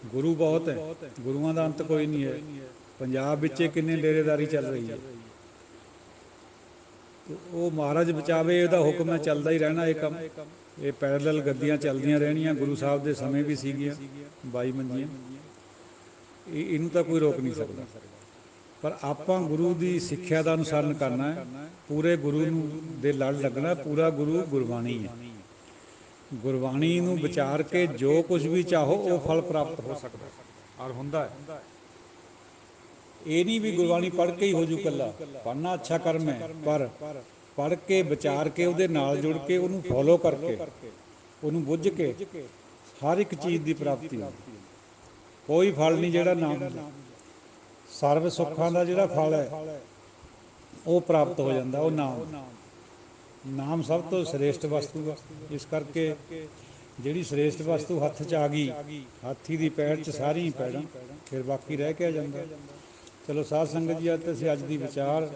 ਗੁਰੂ ਬਹੁਤ ਹੈ, ਗੁਰੂਆਂ ਦਾ ਅੰਤ ਕੋਈ ਨਹੀਂ ਹੈ। ਪੰਜਾਬ ਵਿੱਚ ਕਿੰਨੇ ਡੇਰੇਦਾਰੀ ਚੱਲ ਰਹੀ ਹੈ, ਉਹ ਮਹਾਰਾਜ ਬਚਾਵੇ, ਇਹਦਾ ਹੁਕਮ ਹੈ, ਚੱਲਦਾ ਹੀ ਰਹਿਣਾ ਇਹ ਕੰਮ। ਇਹ ਪੈਰਲਲ ਗੱਦੀਆਂ ਚੱਲਦੀਆਂ ਰਹਿਣੀਆਂ। ਗੁਰੂ ਸਾਹਿਬ ਦੇ ਸਮੇਂ ਵੀ ਸੀਗੀਆਂ 22 ਮੰਜੀਆਂ। ਇਹਨੂੰ ਤਾਂ ਕੋਈ ਰੋਕ ਨਹੀਂ ਸਕਦਾ। ਪਰ ਆਪਾਂ ਗੁਰੂ ਦੀ ਸਿੱਖਿਆ ਦਾ ਅਨੁਸਰਨ ਕਰਨਾ ਹੈ। ਪੂਰੇ ਗੁਰੂ ਨੂੰ ਦੇ ਲੜ ਲੱਗਣਾ। ਪੂਰਾ ਗੁਰੂ ਗੁਰਬਾਣੀ ਹੈ। ਗੁਰਬਾਣੀ ਨੂੰ ਵਿਚਾਰ ਕੇ ਜੋ ਕੁਝ ਵੀ ਚਾਹੋ ਉਹ ਫਲ ਪ੍ਰਾਪਤ ਹੋ ਸਕਦਾ ਔਰ ਹੁੰਦਾ ਹੈ। ਇਹ ਨਹੀਂ ਵੀ ਗੁਰਬਾਣੀ ਪੜ੍ਹ ਕੇ ਹੀ ਹੋ ਜੂ ਇਕੱਲਾ। ਪੜ੍ਹਨਾ ਅੱਛਾ ਕਰਮ ਹੈ, ਪਰ ਪੜ੍ਹ ਕੇ ਵਿਚਾਰ ਕੇ ਉਹਦੇ ਨਾਲ ਜੁੜ ਕੇ ਉਹਨੂੰ ਫੋਲੋ ਕਰਕੇ ਉਹਨੂੰ ਬੁੱਝ ਕੇ ਹਰ ਇੱਕ ਚੀਜ਼ ਦੀ ਪ੍ਰਾਪਤੀ ਹੁੰਦੀ। ਕੋਈ ਫਲ ਨਹੀਂ ਜਿਹੜਾ ਨਾ ਹੁੰਦਾ। ਸਰਬ ਸੁੱਖਾਂ ਦਾ ਜਿਹੜਾ ਫਲ ਹੈ ਉਹ ਪ੍ਰਾਪਤ ਹੋ ਜਾਂਦਾ। ਉਹ ਨਾਮ ਸਭ ਤੋਂ ਸ੍ਰੇਸ਼ਟ ਵਸਤੂ ਆ। ਇਸ ਕਰਕੇ ਜਿਹੜੀ ਸ੍ਰੇਸ਼ਟ ਵਸਤੂ ਹੱਥ 'ਚ ਆ ਗਈ, ਹਾਥੀ ਦੀ ਪੈੜ 'ਚ ਸਾਰੀਆਂ ਪੈੜਾਂ, ਫਿਰ ਬਾਕੀ ਰਹਿ ਕੇ ਆ ਜਾਂਦਾ। ਚਲੋ ਸਾਧ ਸੰਗਤ ਜੀ, ਅਸੀਂ ਅੱਜ ਦੀ ਵਿਚਾਰ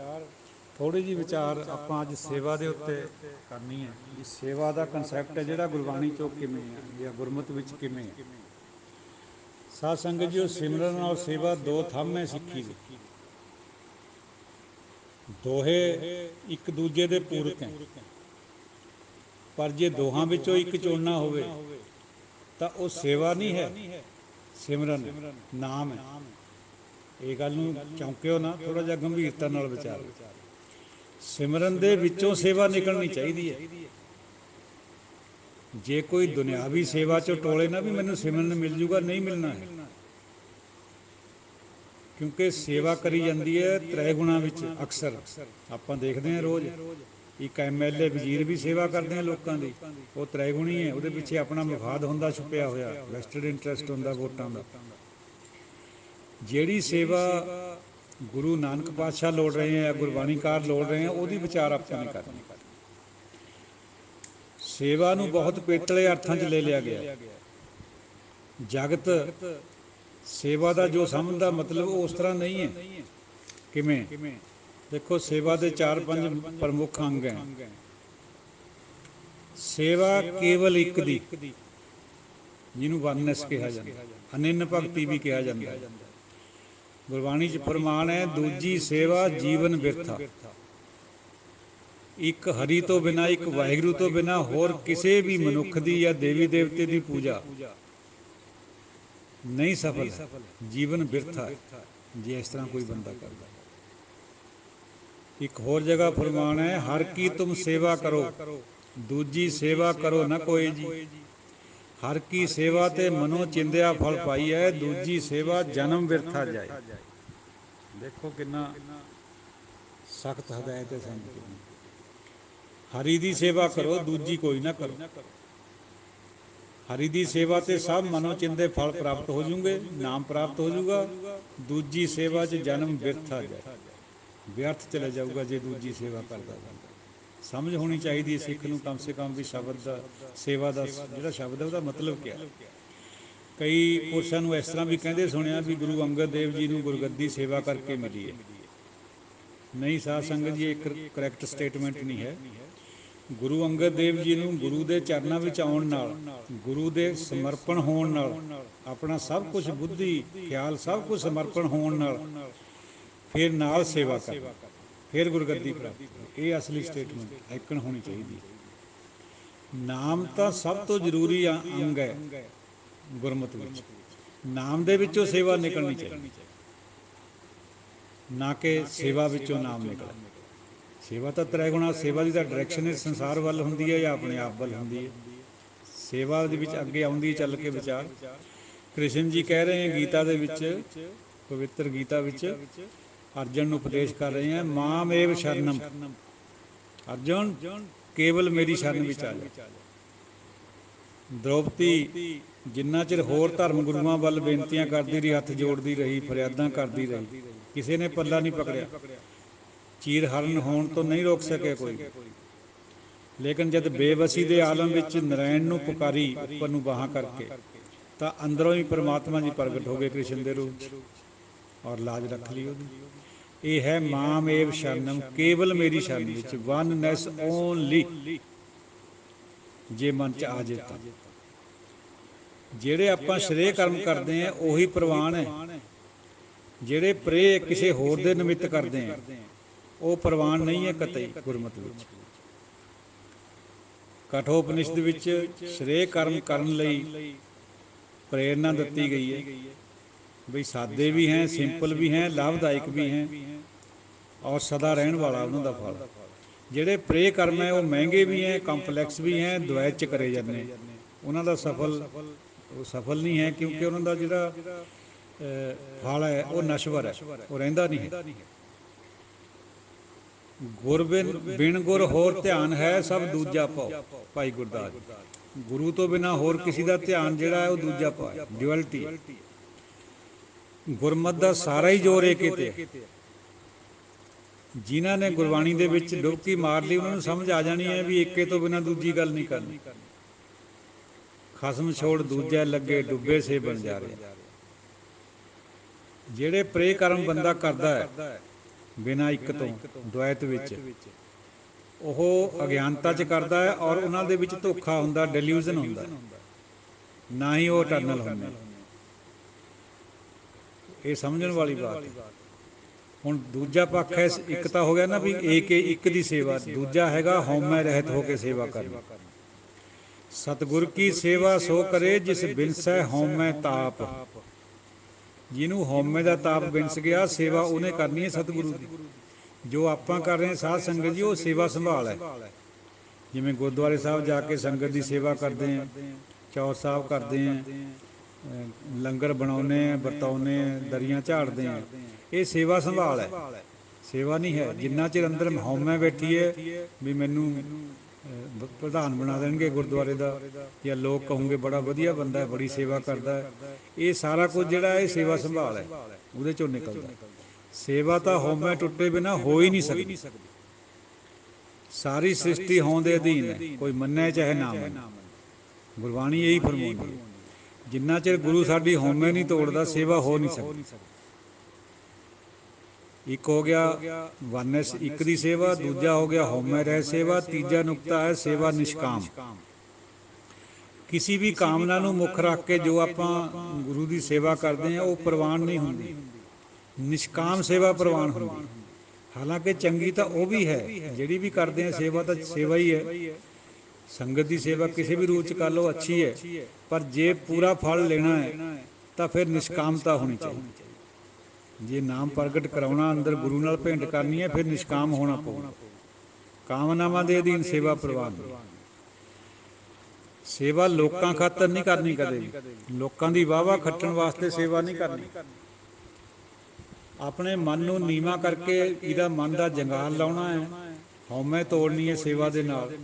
ਥੋੜ੍ਹੀ ਜਿਹੀ ਵਿਚਾਰ ਆਪਾਂ ਅੱਜ ਸੇਵਾ ਦੇ ਉੱਤੇ ਕਰਨੀ ਹੈ। ਵੀ ਸੇਵਾ ਦਾ ਕਨਸੈਪਟ ਹੈ ਜਿਹੜਾ ਗੁਰਬਾਣੀ 'ਚੋਂ ਕਿਵੇਂ ਹੈ ਜਾਂ ਗੁਰਮਤ ਵਿੱਚ ਕਿਵੇਂ ਹੈ। ਸਾਧ ਸੰਗਤ ਜੀ, ਉਹ ਸਿਮਰਨ ਨਾਲ ਸੇਵਾ ਦੋ ਥੰਮ ਹੈ ਸਿੱਖੀ ਦੇ। ਦੋਹੇ ਇੱਕ ਦੂਜੇ ਦੇ ਪੂਰਕ ਹੈ। ਪਰ ਜੇ ਦੋਹਾਂ ਵਿੱਚੋਂ ਇੱਕ ਚੁਣਨਾ ਹੋਵੇ ਤਾਂ ਉਹ ਸੇਵਾ ਨਹੀਂ ਹੈ, ਸਿਮਰਨ ਹੈ, ਨਾਮ ਹੈ। ਇਹ ਗੱਲ ਨੂੰ ਚੌਂਕਿਓ ਨਾ, ਥੋੜ੍ਹਾ ਜਿਹਾ ਗੰਭੀਰਤਾ ਨਾਲ ਵਿਚਾਰੋ। ਸਿਮਰਨ ਦੇ ਵਿੱਚੋਂ ਸੇਵਾ ਨਿਕਲਣੀ ਚਾਹੀਦੀ ਹੈ। ਜੇ ਕੋਈ ਦੁਨਿਆਵੀ ਸੇਵਾ 'ਚੋਂ ਟੋਲੇ ਨਾ ਵੀ ਮੈਨੂੰ ਸਿਮਰਨ ਮਿਲ ਜੂਗਾ, ਨਹੀਂ ਮਿਲਣਾ ਹੈ। ਕਿਉਂਕਿ ਸੇਵਾ ਕਰੀ ਜਾਂਦੀ ਹੈ ਤ੍ਰੈ ਗੁਣਾਂ ਵਿੱਚ। ਅਕਸਰ ਆਪਾਂ ਦੇਖਦੇ ਹਾਂ ਰੋਜ਼ ਇੱਕ MLA ਵਜ਼ੀਰ ਵੀ ਸੇਵਾ ਕਰਦੇ ਆ ਲੋਕਾਂ ਦੀ। ਉਹ ਤ੍ਰੈ ਗੁਣੀ ਹੈ। ਉਹਦੇ ਪਿੱਛੇ ਆਪਣਾ ਮਫਾਦ ਹੁੰਦਾ ਛੁਪਿਆ ਹੋਇਆ, ਵੈਸਟਡ ਇੰਟਰਸਟ ਹੁੰਦਾ ਵੋਟਾਂ ਦਾ। ਜਿਹੜੀ ਸੇਵਾ ਗੁਰੂ ਨਾਨਕ ਪਾਤਸ਼ਾਹ ਲੋੜ ਰਹੇ ਹੈ ਜਾਂ ਗੁਰਬਾਣੀਕਾਰ ਲੋੜ ਰਹੇ ਹੈ, ਉਹਦੀ ਵਿਚਾਰ ਆਪਾਂ ਨਹੀਂ ਕਰਨੀ। ਸੇਵਾ ਨੂੰ ਬਹੁਤ ਪੇਤਲੇ ਅਰਥਾਂ 'ਚ ਲੈ ਲਿਆ ਗਿਆ। ਜਗਤ ਸੇਵਾ ਦਾ ਜੋ ਸਮਝਦਾ ਮਤਲਬ ਉਹ ਉਸ ਤਰ੍ਹਾਂ ਨਹੀਂ ਹੈ। ਕਿਵੇਂ? ਦੇਖੋ, ਸੇਵਾ ਦੇ 4-5 ਪ੍ਰਮੁੱਖ ਅੰਗ ਹੈ। ਸੇਵਾ ਕੇਵਲ ਇੱਕ ਦੀ, ਜਿਹਨੂੰ ਵਨਨੈਸ ਕਿਹਾ ਜਾਂਦਾ, ਅਨਿੰਨ ਭਗਤੀ ਵੀ ਕਿਹਾ ਜਾਂਦਾ। ਗੁਰਬਾਣੀ 'ਚ ਫਰਮਾਨ ਹੈ, ਦੂਜੀ ਸੇਵਾ ਜੀਵਨ ਬਿਰਥਾ। ਇੱਕ ਹਰੀ ਤੋਂ ਬਿਨਾਂ, ਇੱਕ ਵਾਹਿਗੁਰੂ ਤੋਂ ਬਿਨਾਂ ਹੋਰ ਕਿਸੇ ਵੀ ਮਨੁੱਖ ਦੀ ਜਾਂ ਦੇਵੀ ਦੇਵਤੇ ਦੀ ਪੂਜਾ ਨਹੀਂ ਸਫਲ ਹੈ, ਜੀਵਨ ਬਿਰਥਾ ਹੈ ਜੇ ਇਸ ਤਰ੍ਹਾਂ ਕੋਈ ਬੰਦਾ ਕਰਦਾ। ਇੱਕ ਹੋਰ ਜਗ੍ਹਾ ਫਰਮਾਨ ਹੈ, ਹਰ ਕੀ ਤੁਮ ਸੇਵਾ ਕਰੋ, ਦੂਜੀ ਸੇਵਾ ਕਰੋ ਨਾ ਕੋਈ ਜੀ। ਹਰ ਕੀ ਸੇਵਾ ਤੇ ਮਨੋ ਚਿੰਦਿਆ ਫਲ ਪਾਈ ਹੈ, ਦੂਜੀ ਸੇਵਾ ਜਨਮ ਬਿਰਥਾ ਜਾਏ। ਦੇਖੋ ਕਿੰਨਾ ਸਖਤ ਹਦਾਇਤ ਹੈ ਸੰਗਤ ਦੀ। ਹਰੀ ਦੀ ਸੇਵਾ ਕਰੋ, ਦੂਜੀ ਕੋਈ ਨਾ ਕਰੋ। ਹਰੀ ਦੀ ਸੇਵਾ ਤੇ ਸਭ ਮਨੋ ਚਿੰਦੇ ਫਲ ਪ੍ਰਾਪਤ ਹੋ ਜੂਗੇ, ਨਾਮ ਪ੍ਰਾਪਤ ਹੋ ਜੂਗਾ। ਦੂਜੀ ਸੇਵਾ 'ਚ ਜਨਮ ਬਿਰਥਾ ਜਾਏ, ਵਿਅਰਥ ਚਲੇ ਜਾਊਗਾ ਜੇ ਦੂਜੀ ਸੇਵਾ ਕਰਦਾ। ਸਮਝ ਹੋਣੀ ਚਾਹੀਦੀ ਹੈ ਸਿੱਖ ਨੂੰ ਕਮ ਸੇ ਕਮ ਵੀ ਸ਼ਬਦ ਦਾ, ਸੇਵਾ ਦਾ ਜਿਹੜਾ ਸ਼ਬਦ ਹੈ ਉਹਦਾ ਮਤਲਬ ਕਿਆ ਹੈ। ਕਈ ਪੁਰਸ਼ਾਂ ਨੂੰ ਇਸ ਤਰ੍ਹਾਂ ਵੀ ਕਹਿੰਦੇ ਸੁਣਿਆ ਵੀ ਗੁਰੂ ਅੰਗਦ ਦੇਵ ਜੀ ਨੂੰ ਗੁਰਗੱਦੀ ਸੇਵਾ ਕਰਕੇ ਮਿਲੀ ਹੈ। ਨਹੀਂ ਸਾਧ ਸੰਗਤ ਜੀ, ਇਹ ਇੱਕ ਕਰੈਕਟ ਸਟੇਟਮੈਂਟ ਨਹੀਂ ਹੈ। ਗੁਰੂ ਅੰਗਦ ਦੇਵ ਜੀ ਨੂੰ ਗੁਰੂ ਦੇ ਚਰਨਾਂ ਵਿੱਚ ਆਉਣ ਨਾਲ, ਗੁਰੂ ਦੇ ਸਮਰਪਣ ਹੋਣ ਨਾਲ, ਆਪਣਾ ਸਭ ਕੁਝ ਬੁੱਧੀ ਖਿਆਲ ਸਭ ਕੁਝ ਸਮਰਪਣ ਹੋਣ ਨਾਲ, ਫਿਰ ਨਾਲ ਸੇਵਾ ਕਰਨੀ, ਫਿਰ ਗੁਰਗੱਦੀ ਪ੍ਰਾਪਤ। ਇਹ ਅਸਲੀ ਸਟੇਟਮੈਂਟ ਐਕਣ ਹੋਣੀ ਚਾਹੀਦੀ। ਨਾਮ ਤਾਂ ਸਭ ਤੋਂ ਜ਼ਰੂਰੀ ਅੰਗ ਹੈ ਗੁਰਮਤਿ ਵਿੱਚ। ਨਾਮ ਦੇ ਵਿੱਚੋਂ ਸੇਵਾ ਨਿਕਲਣੀ ਚਾਹੀਦੀ, ਨਾ ਕਿ ਸੇਵਾ ਵਿੱਚੋਂ ਨਾਮ ਨਿਕਲੇ। ਸੇਵਾ ਤਾਂ ਤ੍ਰੈ ਗੁਣਾ। ਸੇਵਾ ਦੀ ਤਾਂ ਡਾਇਰੈਕਸ਼ਨ ਇਸ ਸੰਸਾਰ ਵੱਲ ਹੁੰਦੀ ਹੈ ਜਾਂ ਆਪਣੇ ਆਪ ਵੱਲ ਹੁੰਦੀ ਹੈ। ਸੇਵਾ ਦੇ ਵਿੱਚ ਅੱਗੇ ਆਉਂਦੀ ਚੱਲ ਕੇ ਵਿਚਾਰ। ਕ੍ਰਿਸ਼ਨ ਜੀ ਕਹਿ ਰਹੇ ਹੈ ਗੀਤਾ ਦੇ ਵਿੱਚ, ਪਵਿੱਤਰ ਗੀਤਾ ਵਿੱਚ ਅਰਜਨ ਨੂੰ ਉਪਦੇਸ਼ ਕਰ ਰਹੇ ਹੈ, ਮਾਮ ਏਵ ਸ਼ਰਨਮ। ਅਰਜੁਨ, ਕੇਵਲ ਮੇਰੀ ਸ਼ਰਨ ਵਿੱਚ ਆ ਜਾ। ਦ੍ਰੋਪਦੀ ਜਿੰਨਾ ਚਿਰ ਹੋਰ ਧਰਮ ਗੁਰੂਆਂ ਵੱਲ ਬੇਨਤੀਆਂ ਕਰਦੀ ਰਹੀ, ਹੱਥ ਜੋੜਦੀ ਰਹੀ, ਫਰਿਆਦਾਂ ਕਰਦੀ ਰਹੀ, ਕਿਸੇ ਨੇ ਪੱਲਾ ਨਹੀਂ ਪਕੜਿਆ। ਚੀਰ ਹਰਨ ਹੋਣ ਤੋਂ ਨਹੀਂ ਰੋਕ ਸਕਿਆ ਕੋਈ। ਲੇਕਿਨ ਜਦ ਬੇਬਸੀ ਦੇ ਆਲਮ ਵਿੱਚ ਨਰਾਇਣ ਨੂੰ ਪੁਕਾਰੀ ਉੱਪਰ ਨੂੰ ਬਾਹਾਂ ਕਰਕੇ, ਤਾਂ ਅੰਦਰੋਂ ਹੀ ਪਰਮਾਤਮਾ ਜੀ ਪ੍ਰਗਟ ਹੋ ਗਏ ਕ੍ਰਿਸ਼ਨ ਦੇ ਰੂਪ 'ਚ, ਔਰ ਲਾਜ ਰੱਖ ਲਈ ਉਹਦੀ। ਇਹ ਹੈ ਮਾਮ ਏਵ ਸ਼ਰਨਮ, ਕੇਵਲ ਮੇਰੀ ਸ਼ਰਨ ਵਿੱਚ, ਵਨਨੈਸ ਓਨਲੀ। ਜੇ ਮਨ 'ਚ ਆ ਜੇ ਤਾਂ ਜਿਹੜੇ ਆਪਾਂ ਸ਼੍ਰੇਅ ਕਰਮ ਕਰਦੇ ਹਾਂ ਉਹੀ ਪ੍ਰਵਾਨ ਹੈ। ਜਿਹੜੇ ਪ੍ਰੇਅ ਕਿਸੇ ਹੋਰ ਦੇ ਨਿਮਿੱਤ ਕਰਦੇ ਹਾਂ ਉਹ ਪ੍ਰਵਾਨ ਨਹੀਂ ਹੈ ਕਤਈ ਗੁਰਮਤਿ ਵਿੱਚ। ਕਠੋਪਨਿਸ਼ਦ ਵਿੱਚ ਸ਼੍ਰੇਅ ਕਰਮ ਕਰਨ ਲਈ ਪ੍ਰੇਰਨਾ ਦਿੱਤੀ ਗਈ ਹੈ ਬਈ ਸਾਦੇ ਵੀ ਹੈ, ਸਿੰਪਲ ਵੀ ਹੈ, ਲਾਭਦਾਇਕ ਵੀ ਹੈ ਔਰ ਸਦਾ ਰਹਿਣ ਵਾਲਾ ਉਹਨਾਂ ਦਾ ਫਲ। ਜਿਹੜੇ ਪ੍ਰੇ ਕਰਮ ਹੈ ਉਹ ਮਹਿੰਗੇ ਵੀ ਹੈ, ਕੰਪਲੈਕਸ ਵੀ ਹੈ, ਦੁਆਇਤ 'ਚ ਕਰੇ ਜਾਂਦੇ, ਉਹਨਾਂ ਦਾ ਸਫਲ ਨਹੀਂ ਹੈ ਕਿਉਂਕਿ ਉਹਨਾਂ ਦਾ ਜਿਹੜਾ ਫਲ ਹੈ ਉਹ ਨਸ਼ਵਰ ਹੈ, ਉਹ ਰਹਿੰਦਾ ਨਹੀਂ ਹੈ। ਗੁਰ ਬਿਨ ਗੁਰ ਹੋਰ ਧਿਆਨ ਹੈ ਸਭ ਦੂਜਾ ਭਾਉ, ਭਾਈ ਗੁਰਦਾਸ। ਗੁਰੂ ਤੋਂ ਬਿਨਾਂ ਹੋਰ ਕਿਸੇ ਦਾ ਧਿਆਨ ਜਿਹੜਾ ਹੈ ਉਹ ਦੂਜਾ ਭਾਉ ਹੈ, ਡਿਊਅਲਟੀ ਹੈ। ਗੁਰਮਤਿ ਦਾ ਸਾਰਾ ਹੀ ਜ਼ੋਰ ਏਕੇ ਤੇ ਹੈ। ਜਿਨ੍ਹਾਂ ਨੇ ਗੁਰਬਾਣੀ ਦੇ ਵਿੱਚ ਡੁਬਕੀ ਮਾਰ ਲਈ ਉਹਨਾਂ ਨੂੰ ਸਮਝ ਆ ਜਾਣੀ ਹੈ ਵੀ ਏਕੇ ਤੋਂ ਬਿਨਾਂ ਦੂਜੀ ਗੱਲ ਨਹੀਂ ਕਰਨੀ। ਖਸਮ ਛੋੜ ਦੂਜਾ ਲੱਗੇ ਡੁੱਬੇ ਸੇ ਬਣ ਜਾ ਰਿਹਾ। ਜਿਹੜੇ ਪ੍ਰੇ ਕਰਮ ਬੰਦਾ ਕਰਦਾ ਹੈ ਬਿਨਾਂ ਇੱਕ ਤੋਂ ਦੁਆਇਤ ਵਿੱਚ, ਉਹ ਅਗਿਆਨਤਾ 'ਚ ਕਰਦਾ ਹੈ ਔਰ ਉਹਨਾਂ ਦੇ ਵਿੱਚ ਧੋਖਾ ਹੁੰਦਾ, ਡਿਲਿਊਜ਼ਨ ਹੁੰਦਾ, ਨਾ ਹੀ ਉਹ ਇਟਰਨਲ ਹੁੰਦੇ। ਇਹ ਸਮਝਣ ਵਾਲੀ ਬਾਤ ਹੈ। ਹੁਣ ਦੂਜਾ ਪੱਖ ਹੈ, ਇੱਕ ਤਾਂ ਹੋ ਗਿਆ ਨਾ ਵੀ ਇੱਕ ਦੀ ਸੇਵਾ, ਦੂਜਾ ਹੈਗਾ ਹਉਮੈ ਰਹਿਤ ਹੋ ਕੇ ਸੇਵਾ ਕਰਨੀ। ਸਤਿਗੁਰ ਕੀ ਸੇਵਾ ਸੋ ਕਰੇ ਜਿਸ ਬਿਨਸੈ ਹਉਮੈ ਤਾਪ। ਜਿਹਨੂੰ ਹਉਮੈ ਦਾ ਤਾਪ ਬਿਨਸ ਗਿਆ, ਸੇਵਾ ਉਹਨੇ ਕਰਨੀ ਹੈ ਸਤਿਗੁਰੂ ਦੀ। ਜੋ ਆਪਾਂ ਕਰ ਰਹੇ ਸਾਧ ਸੰਗਤ ਜੀ, ਉਹ ਸੇਵਾ ਸੰਭਾਲ ਹੈ। ਜਿਵੇਂ ਗੁਰਦੁਆਰੇ ਸਾਹਿਬ ਜਾ ਕੇ ਸੰਗਤ ਦੀ ਸੇਵਾ ਕਰਦੇ ਹਾਂ, ਚੌਰ ਸਾਹਿਬ ਕਰਦੇ ਹਾਂ, ਲੰਗਰ ਬਣਾਉਂਦੇ ਹਾਂ, ਵਰਤਾਉਂਦੇ ਹਾਂ, ਦਰੀਆਂ ਝਾੜਦੇ ਹਾਂ, ਇਹ ਸੇਵਾ ਸੰਭਾਲ ਹੈ, ਸੇਵਾ ਨਹੀਂ ਹੈ। ਜਿੰਨਾ ਚਿਰ ਅੰਦਰ ਹਉਮੈ ਬੈਠੀ ਹੈ ਵੀ ਮੈਨੂੰ ਪ੍ਰਧਾਨ ਬਣਾ ਦੇਣਗੇ ਗੁਰਦੁਆਰੇ ਦਾ, ਜਾਂ ਲੋਕ ਕਹੋਗੇ ਬੜਾ ਵਧੀਆ ਬੰਦਾ ਹੈ, ਬੜੀ ਸੇਵਾ ਕਰਦਾ ਹੈ, ਇਹ ਸਾਰਾ ਕੁਝ ਜਿਹੜਾ ਇਹ ਸੇਵਾ ਸੰਭਾਲ ਹੈ, ਉਹਦੇ 'ਚੋਂ ਨਿਕਲਦਾ। ਸੇਵਾ ਤਾਂ ਹਉਮੈ ਟੁੱਟੇ ਬਿਨਾਂ ਹੋ ਹੀ ਨਹੀਂ ਸਕਦੀ। ਸਾਰੀ ਸ੍ਰਿਸ਼ਟੀ ਹੋਂਦ ਦੇ ਅਧੀਨ ਹੈ, ਕੋਈ ਮੰਨੇ ਚਾਹੇ ਨਾ ਮੰਨੇ। ਗੁਰਬਾਣੀ ਇਹੀ ਫਰਮਾਉਂਦੀ ਹੈ, ਜਿੰਨਾ ਚਿਰ ਗੁਰੂ ਸਾਡੀ ਹਉਮੈ ਨਹੀਂ ਤੋੜਦਾ, ਸੇਵਾ ਹੋ ਨਹੀਂ ਸਕਦੀ। ਇੱਕ ਹੋ ਗਿਆ ਵਨਸ, ਇੱਕ ਦੀ ਸੇਵਾ, ਦੂਜਾ ਹੋ ਗਿਆ ਹਉਮੈ ਰਹਿ ਸੇਵਾ, ਤੀਜਾ ਨੁਕਤਾ ਹੈ ਸੇਵਾ ਨਿਸ਼ਕਾਮ। ਕਿਸੇ ਵੀ ਕਾਮਨਾ ਨੂੰ ਮੁੱਖ ਰੱਖ ਕੇ ਜੋ ਆਪਾਂ ਗੁਰੂ ਦੀ ਸੇਵਾ ਕਰਦੇ ਹਾਂ ਉਹ ਪ੍ਰਵਾਨ ਨਹੀਂ ਹੁੰਦੀ। ਨਿਸ਼ਕਾਮ ਸੇਵਾ ਪ੍ਰਵਾਨ ਹੁੰਦੀ। ਹਾਲਾਂਕਿ ਚੰਗੀ ਤਾਂ ਉਹ ਵੀ ਹੈ, ਜਿਹੜੀ ਵੀ ਕਰਦੇ ਹਾਂ ਸੇਵਾ ਤਾਂ ਸੇਵਾ ਹੀ ਹੈ। ਸੰਗਤ ਦੀ ਸੇਵਾ ਕਿਸੇ ਵੀ ਰੂਪ 'ਚ ਕਰ ਲਓ, ਅੱਛੀ ਹੈ, ਪਰ ਜੇ ਪੂਰਾ ਫਲ ਲੈਣਾ ਹੈ ਤਾਂ ਫਿਰ ਨਿਸ਼ਕਾਮਤਾ ਹੋਣੀ ਚਾਹੀਦੀ। ਜੇ ਨਾਮ ਪ੍ਰਗਟ ਕਰਾਉਣਾ, ਅੰਦਰ ਗੁਰੂ ਨਾਲ ਭੇਂਟ ਕਰਨੀ ਹੈ, ਫਿਰ ਨਿਸ਼ਕਾਮ ਹੋਣਾ ਪਊਗਾ। ਕਾਮਨਾਵਾਂ ਦੇ ਅਧੀਨ ਸੇਵਾ ਪ੍ਰਵਾਨ ਨਹੀਂ। ਸੇਵਾ ਲੋਕਾਂ ਖਾਤਰ ਨਹੀਂ ਕਰਨੀ, ਕਦੇ ਵੀ ਲੋਕਾਂ ਦੀ ਵਾਹਵਾ ਖੱਟਣ ਵਾਸਤੇ ਸੇਵਾ ਨਹੀਂ ਕਰਨੀ। ਆਪਣੇ ਮਨ ਨੂੰ ਨੀਵਾਂ ਕਰਕੇ ਇਹਦਾ ਮਨ ਦਾ ਜੰਗਾਲ ਲਾਉਣਾ ਹੈ, ਹਉਮੈ ਤੋੜਨੀ ਹੈ ਸੇਵਾ ਦੇ ਨਾਲ,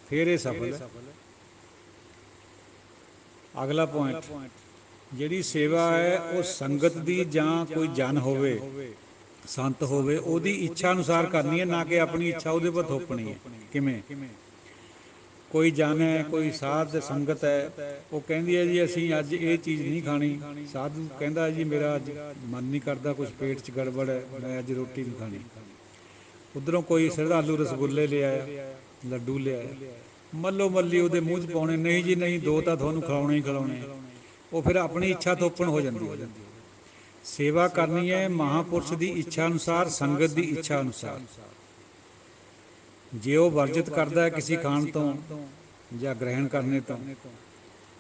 ਫਿਰ ਇਹ ਸਫਲ ਹੈ। ਅਗਲਾ ਪੁਆਇੰਟ, ਜਿਹੜੀ ਸੇਵਾ ਹੈ ਉਹ ਸੰਗਤ ਦੀ ਜਾਂ ਕੋਈ ਜਨ ਹੋਵੇ, ਸੰਤ ਹੋਵੇ, ਉਹਦੀ ਇੱਛਾ ਅਨੁਸਾਰ ਕਰਨੀ ਹੈ, ਨਾ ਕਿ ਆਪਣੀ ਇੱਛਾ ਉਹਦੇ ਪਰ ਥੋਪਣੀ ਹੈ। ਕਿਵੇਂ? ਕੋਈ ਜਨ ਹੈ, ਕੋਈ ਸਾਧ ਸੰਗਤ ਹੈ, ਉਹ ਕਹਿੰਦੀ ਹੈ ਜੀ ਅਸੀਂ ਅੱਜ ਇਹ ਚੀਜ਼ ਨਹੀਂ ਖਾਣੀ। ਸਾਧੂ ਕਹਿੰਦਾ ਜੀ ਮੇਰਾ ਅੱਜ ਮਨ ਨਹੀਂ ਕਰਦਾ, ਕੁਛ ਪੇਟ 'ਚ ਗੜਬੜ ਹੈ, ਮੈਂ ਅੱਜ ਰੋਟੀ ਨਹੀਂ ਖਾਣੀ। ਉੱਧਰੋਂ ਕੋਈ ਸ਼ਰਧਾਲੂ ਰਸਗੁੱਲੇ ਲਿਆਇਆ, ਲੱਡੂ ਲਿਆਇਆ, ਮੱਲੋ ਮੱਲੀ ਉਹਦੇ ਮੂੰਹ 'ਚ ਪਾਉਣੇ, ਨਹੀਂ ਜੀ ਨਹੀਂ, ਦੋ ਤਾਂ ਤੁਹਾਨੂੰ ਖਿਲਾਉਣੇ ਹੀ ਖਿਲਾਉਣੇ। ਉਹ ਫਿਰ ਆਪਣੀ ਇੱਛਾ ਥੋਪਣ ਹੋ ਜਾਂਦੀ ਹੈ। ਸੇਵਾ ਕਰਨੀ ਹੈ ਮਹਾਂਪੁਰਸ਼ ਦੀ ਇੱਛਾ ਅਨੁਸਾਰ, ਸੰਗਤ ਦੀ ਇੱਛਾ ਅਨੁਸਾਰ। ਜੇ ਉਹ ਵਰਜਿਤ ਕਰਦਾ ਹੈ ਕਿਸੇ ਖਾਣ ਤੋਂ ਜਾਂ ਗ੍ਰਹਿਣ ਕਰਨੇ ਤੋਂ,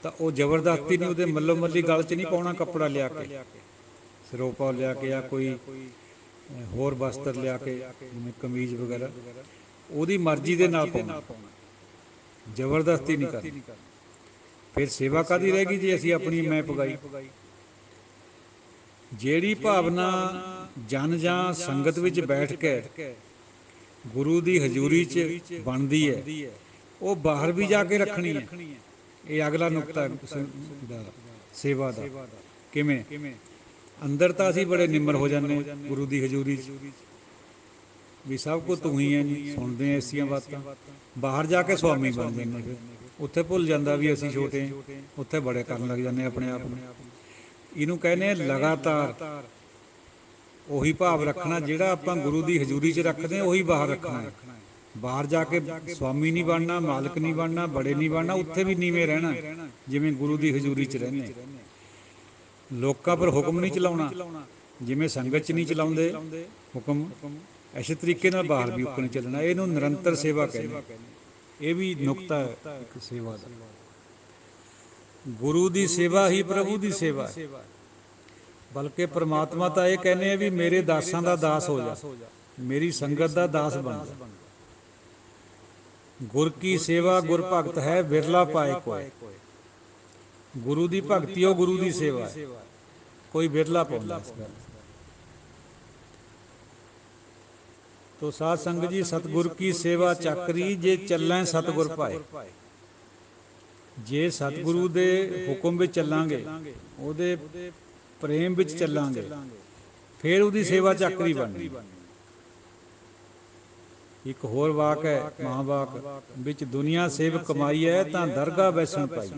ਤਾਂ ਉਹ ਜ਼ਬਰਦਸਤੀ ਨਹੀਂ, ਉਹਦੇ ਮੱਲੋ ਮੱਲੀ ਗਲ 'ਚ ਨਹੀਂ ਪਾਉਣਾ ਕੱਪੜਾ ਲਿਆ ਕੇ, ਸਰੋਪਾ ਲਿਆ ਕੇ ਜਾਂ ਕੋਈ ਹੋਰ ਵਸਤਰ ਲਿਆ ਕੇ, ਜਿਵੇਂ ਕਮੀਜ਼ ਵਗੈਰਾ, ਉਹਦੀ ਮਰਜ਼ੀ ਦੇ ਨਾਲ ਪਾਉਣਾ, ਜ਼ਬਰਦਸਤੀ ਨਹੀਂ ਕਰਨੀ। ਫਿਰ ਸੇਵਾ ਕਾਹਦੀ ਰਹਿ ਗਈ ਜੇ ਅਸੀਂ ਆਪਣੀ ਮੈਂ ਪਗਾਈ। ਜਿਹੜੀ ਭਾਵਨਾ ਜਨ ਜਾਂ ਸੰਗਤ ਵਿੱਚ ਬੈਠ ਕੇ ਗੁਰੂ ਦੀ ਹਜ਼ੂਰੀ 'ਚ ਬਣਦੀ ਹੈ, ਉਹ ਬਾਹਰ ਵੀ ਜਾ ਕੇ ਰੱਖਣੀ ਹੈ। ਇਹ ਅਗਲਾ ਨੁਕਤਾ ਸੇਵਾ ਦਾ। ਕਿਵੇਂ? ਅੰਦਰ ਤਾਂ ਅਸੀਂ ਬੜੇ ਨਿਮਰ ਹੋ ਜਾਂਦੇ ਗੁਰੂ ਦੀ ਹਜ਼ੂਰੀ 'ਚ, ਵੀ ਸਭ ਕੁਝ ਤੂੰ ਹੀ ਹੈ ਜੀ, ਸੁਣਦੇ ਹਾਂ ਐਸੀਆਂ ਬਾਤਾਂ। ਬਾਹਰ ਜਾ ਕੇ ਸੁਆਮੀ ਬਣ ਜਾਂਦੇ, ਫਿਰ ਉੱਥੇ ਭੁੱਲ ਜਾਂਦਾ ਵੀ ਅਸੀਂ ਛੋਟੇ ਹਾਂ, ਉੱਥੇ ਬੜੇ ਕਰਨ ਲੱਗ ਜਾਂਦੇ ਆਪਣੇ ਆਪ ਨੂੰ। ਇਹਨੂੰ ਕਹਿੰਦੇ ਲਗਾਤਾਰ ਉਹੀ ਭਾਵ ਰੱਖਣਾ, ਜਿਹੜਾ ਆਪਾਂ ਗੁਰੂ ਦੀ ਹਜ਼ੂਰੀ 'ਚ ਰੱਖਦੇ ਹਾਂ ਉਹੀ ਬਾਹਰ ਰੱਖਣਾ ਹੈ। ਬਾਹਰ ਜਾ ਕੇ ਸਵਾਮੀ ਨਹੀਂ ਬਣਨਾ, ਮਾਲਕ ਨਹੀਂ ਬਣਨਾ, ਬੜੇ ਨਹੀਂ ਬਣਨਾ, ਉੱਥੇ ਵੀ ਨੀਵੇਂ ਰਹਿਣਾ ਜਿਵੇਂ ਗੁਰੂ ਦੀ ਹਜ਼ੂਰੀ 'ਚ ਰਹਿੰਦੇ। ਲੋਕਾਂ ਪਰ ਹੁਕਮ ਨਹੀਂ ਚਲਾਉਣਾ, ਜਿਵੇਂ ਸੰਗਤ 'ਚ ਨਹੀਂ ਚਲਾਉਂਦੇ ਹੁਕਮ, ਇਸੇ ਤਰੀਕੇ ਨਾਲ ਬਾਹਰ ਵੀ ਉੱਕਣ ਚੱਲਣਾ। ਇਹਨੂੰ ਨਿਰੰਤਰ ਸੇਵਾ ਕਹਿੰਦੇ। ਇਹ ਵੀ ਨੁਕਤਾ ਹੈ ਇੱਕ ਸੇਵਾ ਦਾ। ਗੁਰੂ ਦੀ ਸੇਵਾ ਹੀ ਪ੍ਰਭੂ ਦੀ ਸੇਵਾ ਹੈ। ਬਲਕਿ ਪ੍ਰਮਾਤਮਾ ਤਾਂ ਇਹ ਕਹਿੰਦੇ ਆ ਵੀ ਮੇਰੇ ਦਾਸਾਂ ਦਾ ਦਾਸ ਹੋ ਜਾ, ਮੇਰੀ ਸੰਗਤ ਦਾ ਦਾਸ ਬਣ ਜਾ। ਗੁਰ ਕੀ ਸੇਵਾ ਗੁਰ ਭਗਤ ਹੈ, ਵਿਰਲਾ ਪਾਏ ਕੋਇ। ਗੁਰੂ ਦੀ ਭਗਤੀ ਉਹ ਗੁਰੂ ਦੀ ਸੇਵਾ ਹੈ, ਕੋਈ ਵਿਰਲਾ ਪਾਉਂਦਾ ਇਸ ਗੱਲ। ਤੋ ਸਾਧ ਸੰਗਤ ਜੀ, ਸਤਿਗੁਰ ਕੀ ਸੇਵਾ ਚੱਕਰੀ, ਜੇ ਚੱਲੈ ਸਤਿਗੁਰ ਭਾਏ। ਜੇ ਸਤਿਗੁਰੂ ਦੇ ਹੁਕਮ ਵਿੱਚ ਚੱਲਾਂਗੇ, ਉਹਦੇ ਪ੍ਰੇਮ ਵਿੱਚ ਚੱਲਾਂਗੇ, ਫਿਰ ਉਹਦੀ ਸੇਵਾ ਚੱਕਰੀ ਬਣਨੀ। ਇੱਕ ਹੋਰ ਵਾਕ ਹੈ ਮਹਾਂਵਾਕ ਵਿੱਚ, ਦੁਨੀਆ ਸੇਵ ਕਮਾਈ ਹੈ ਤਾਂ ਦਰਗਾਹ ਬੈਸਣ ਪਾਈ।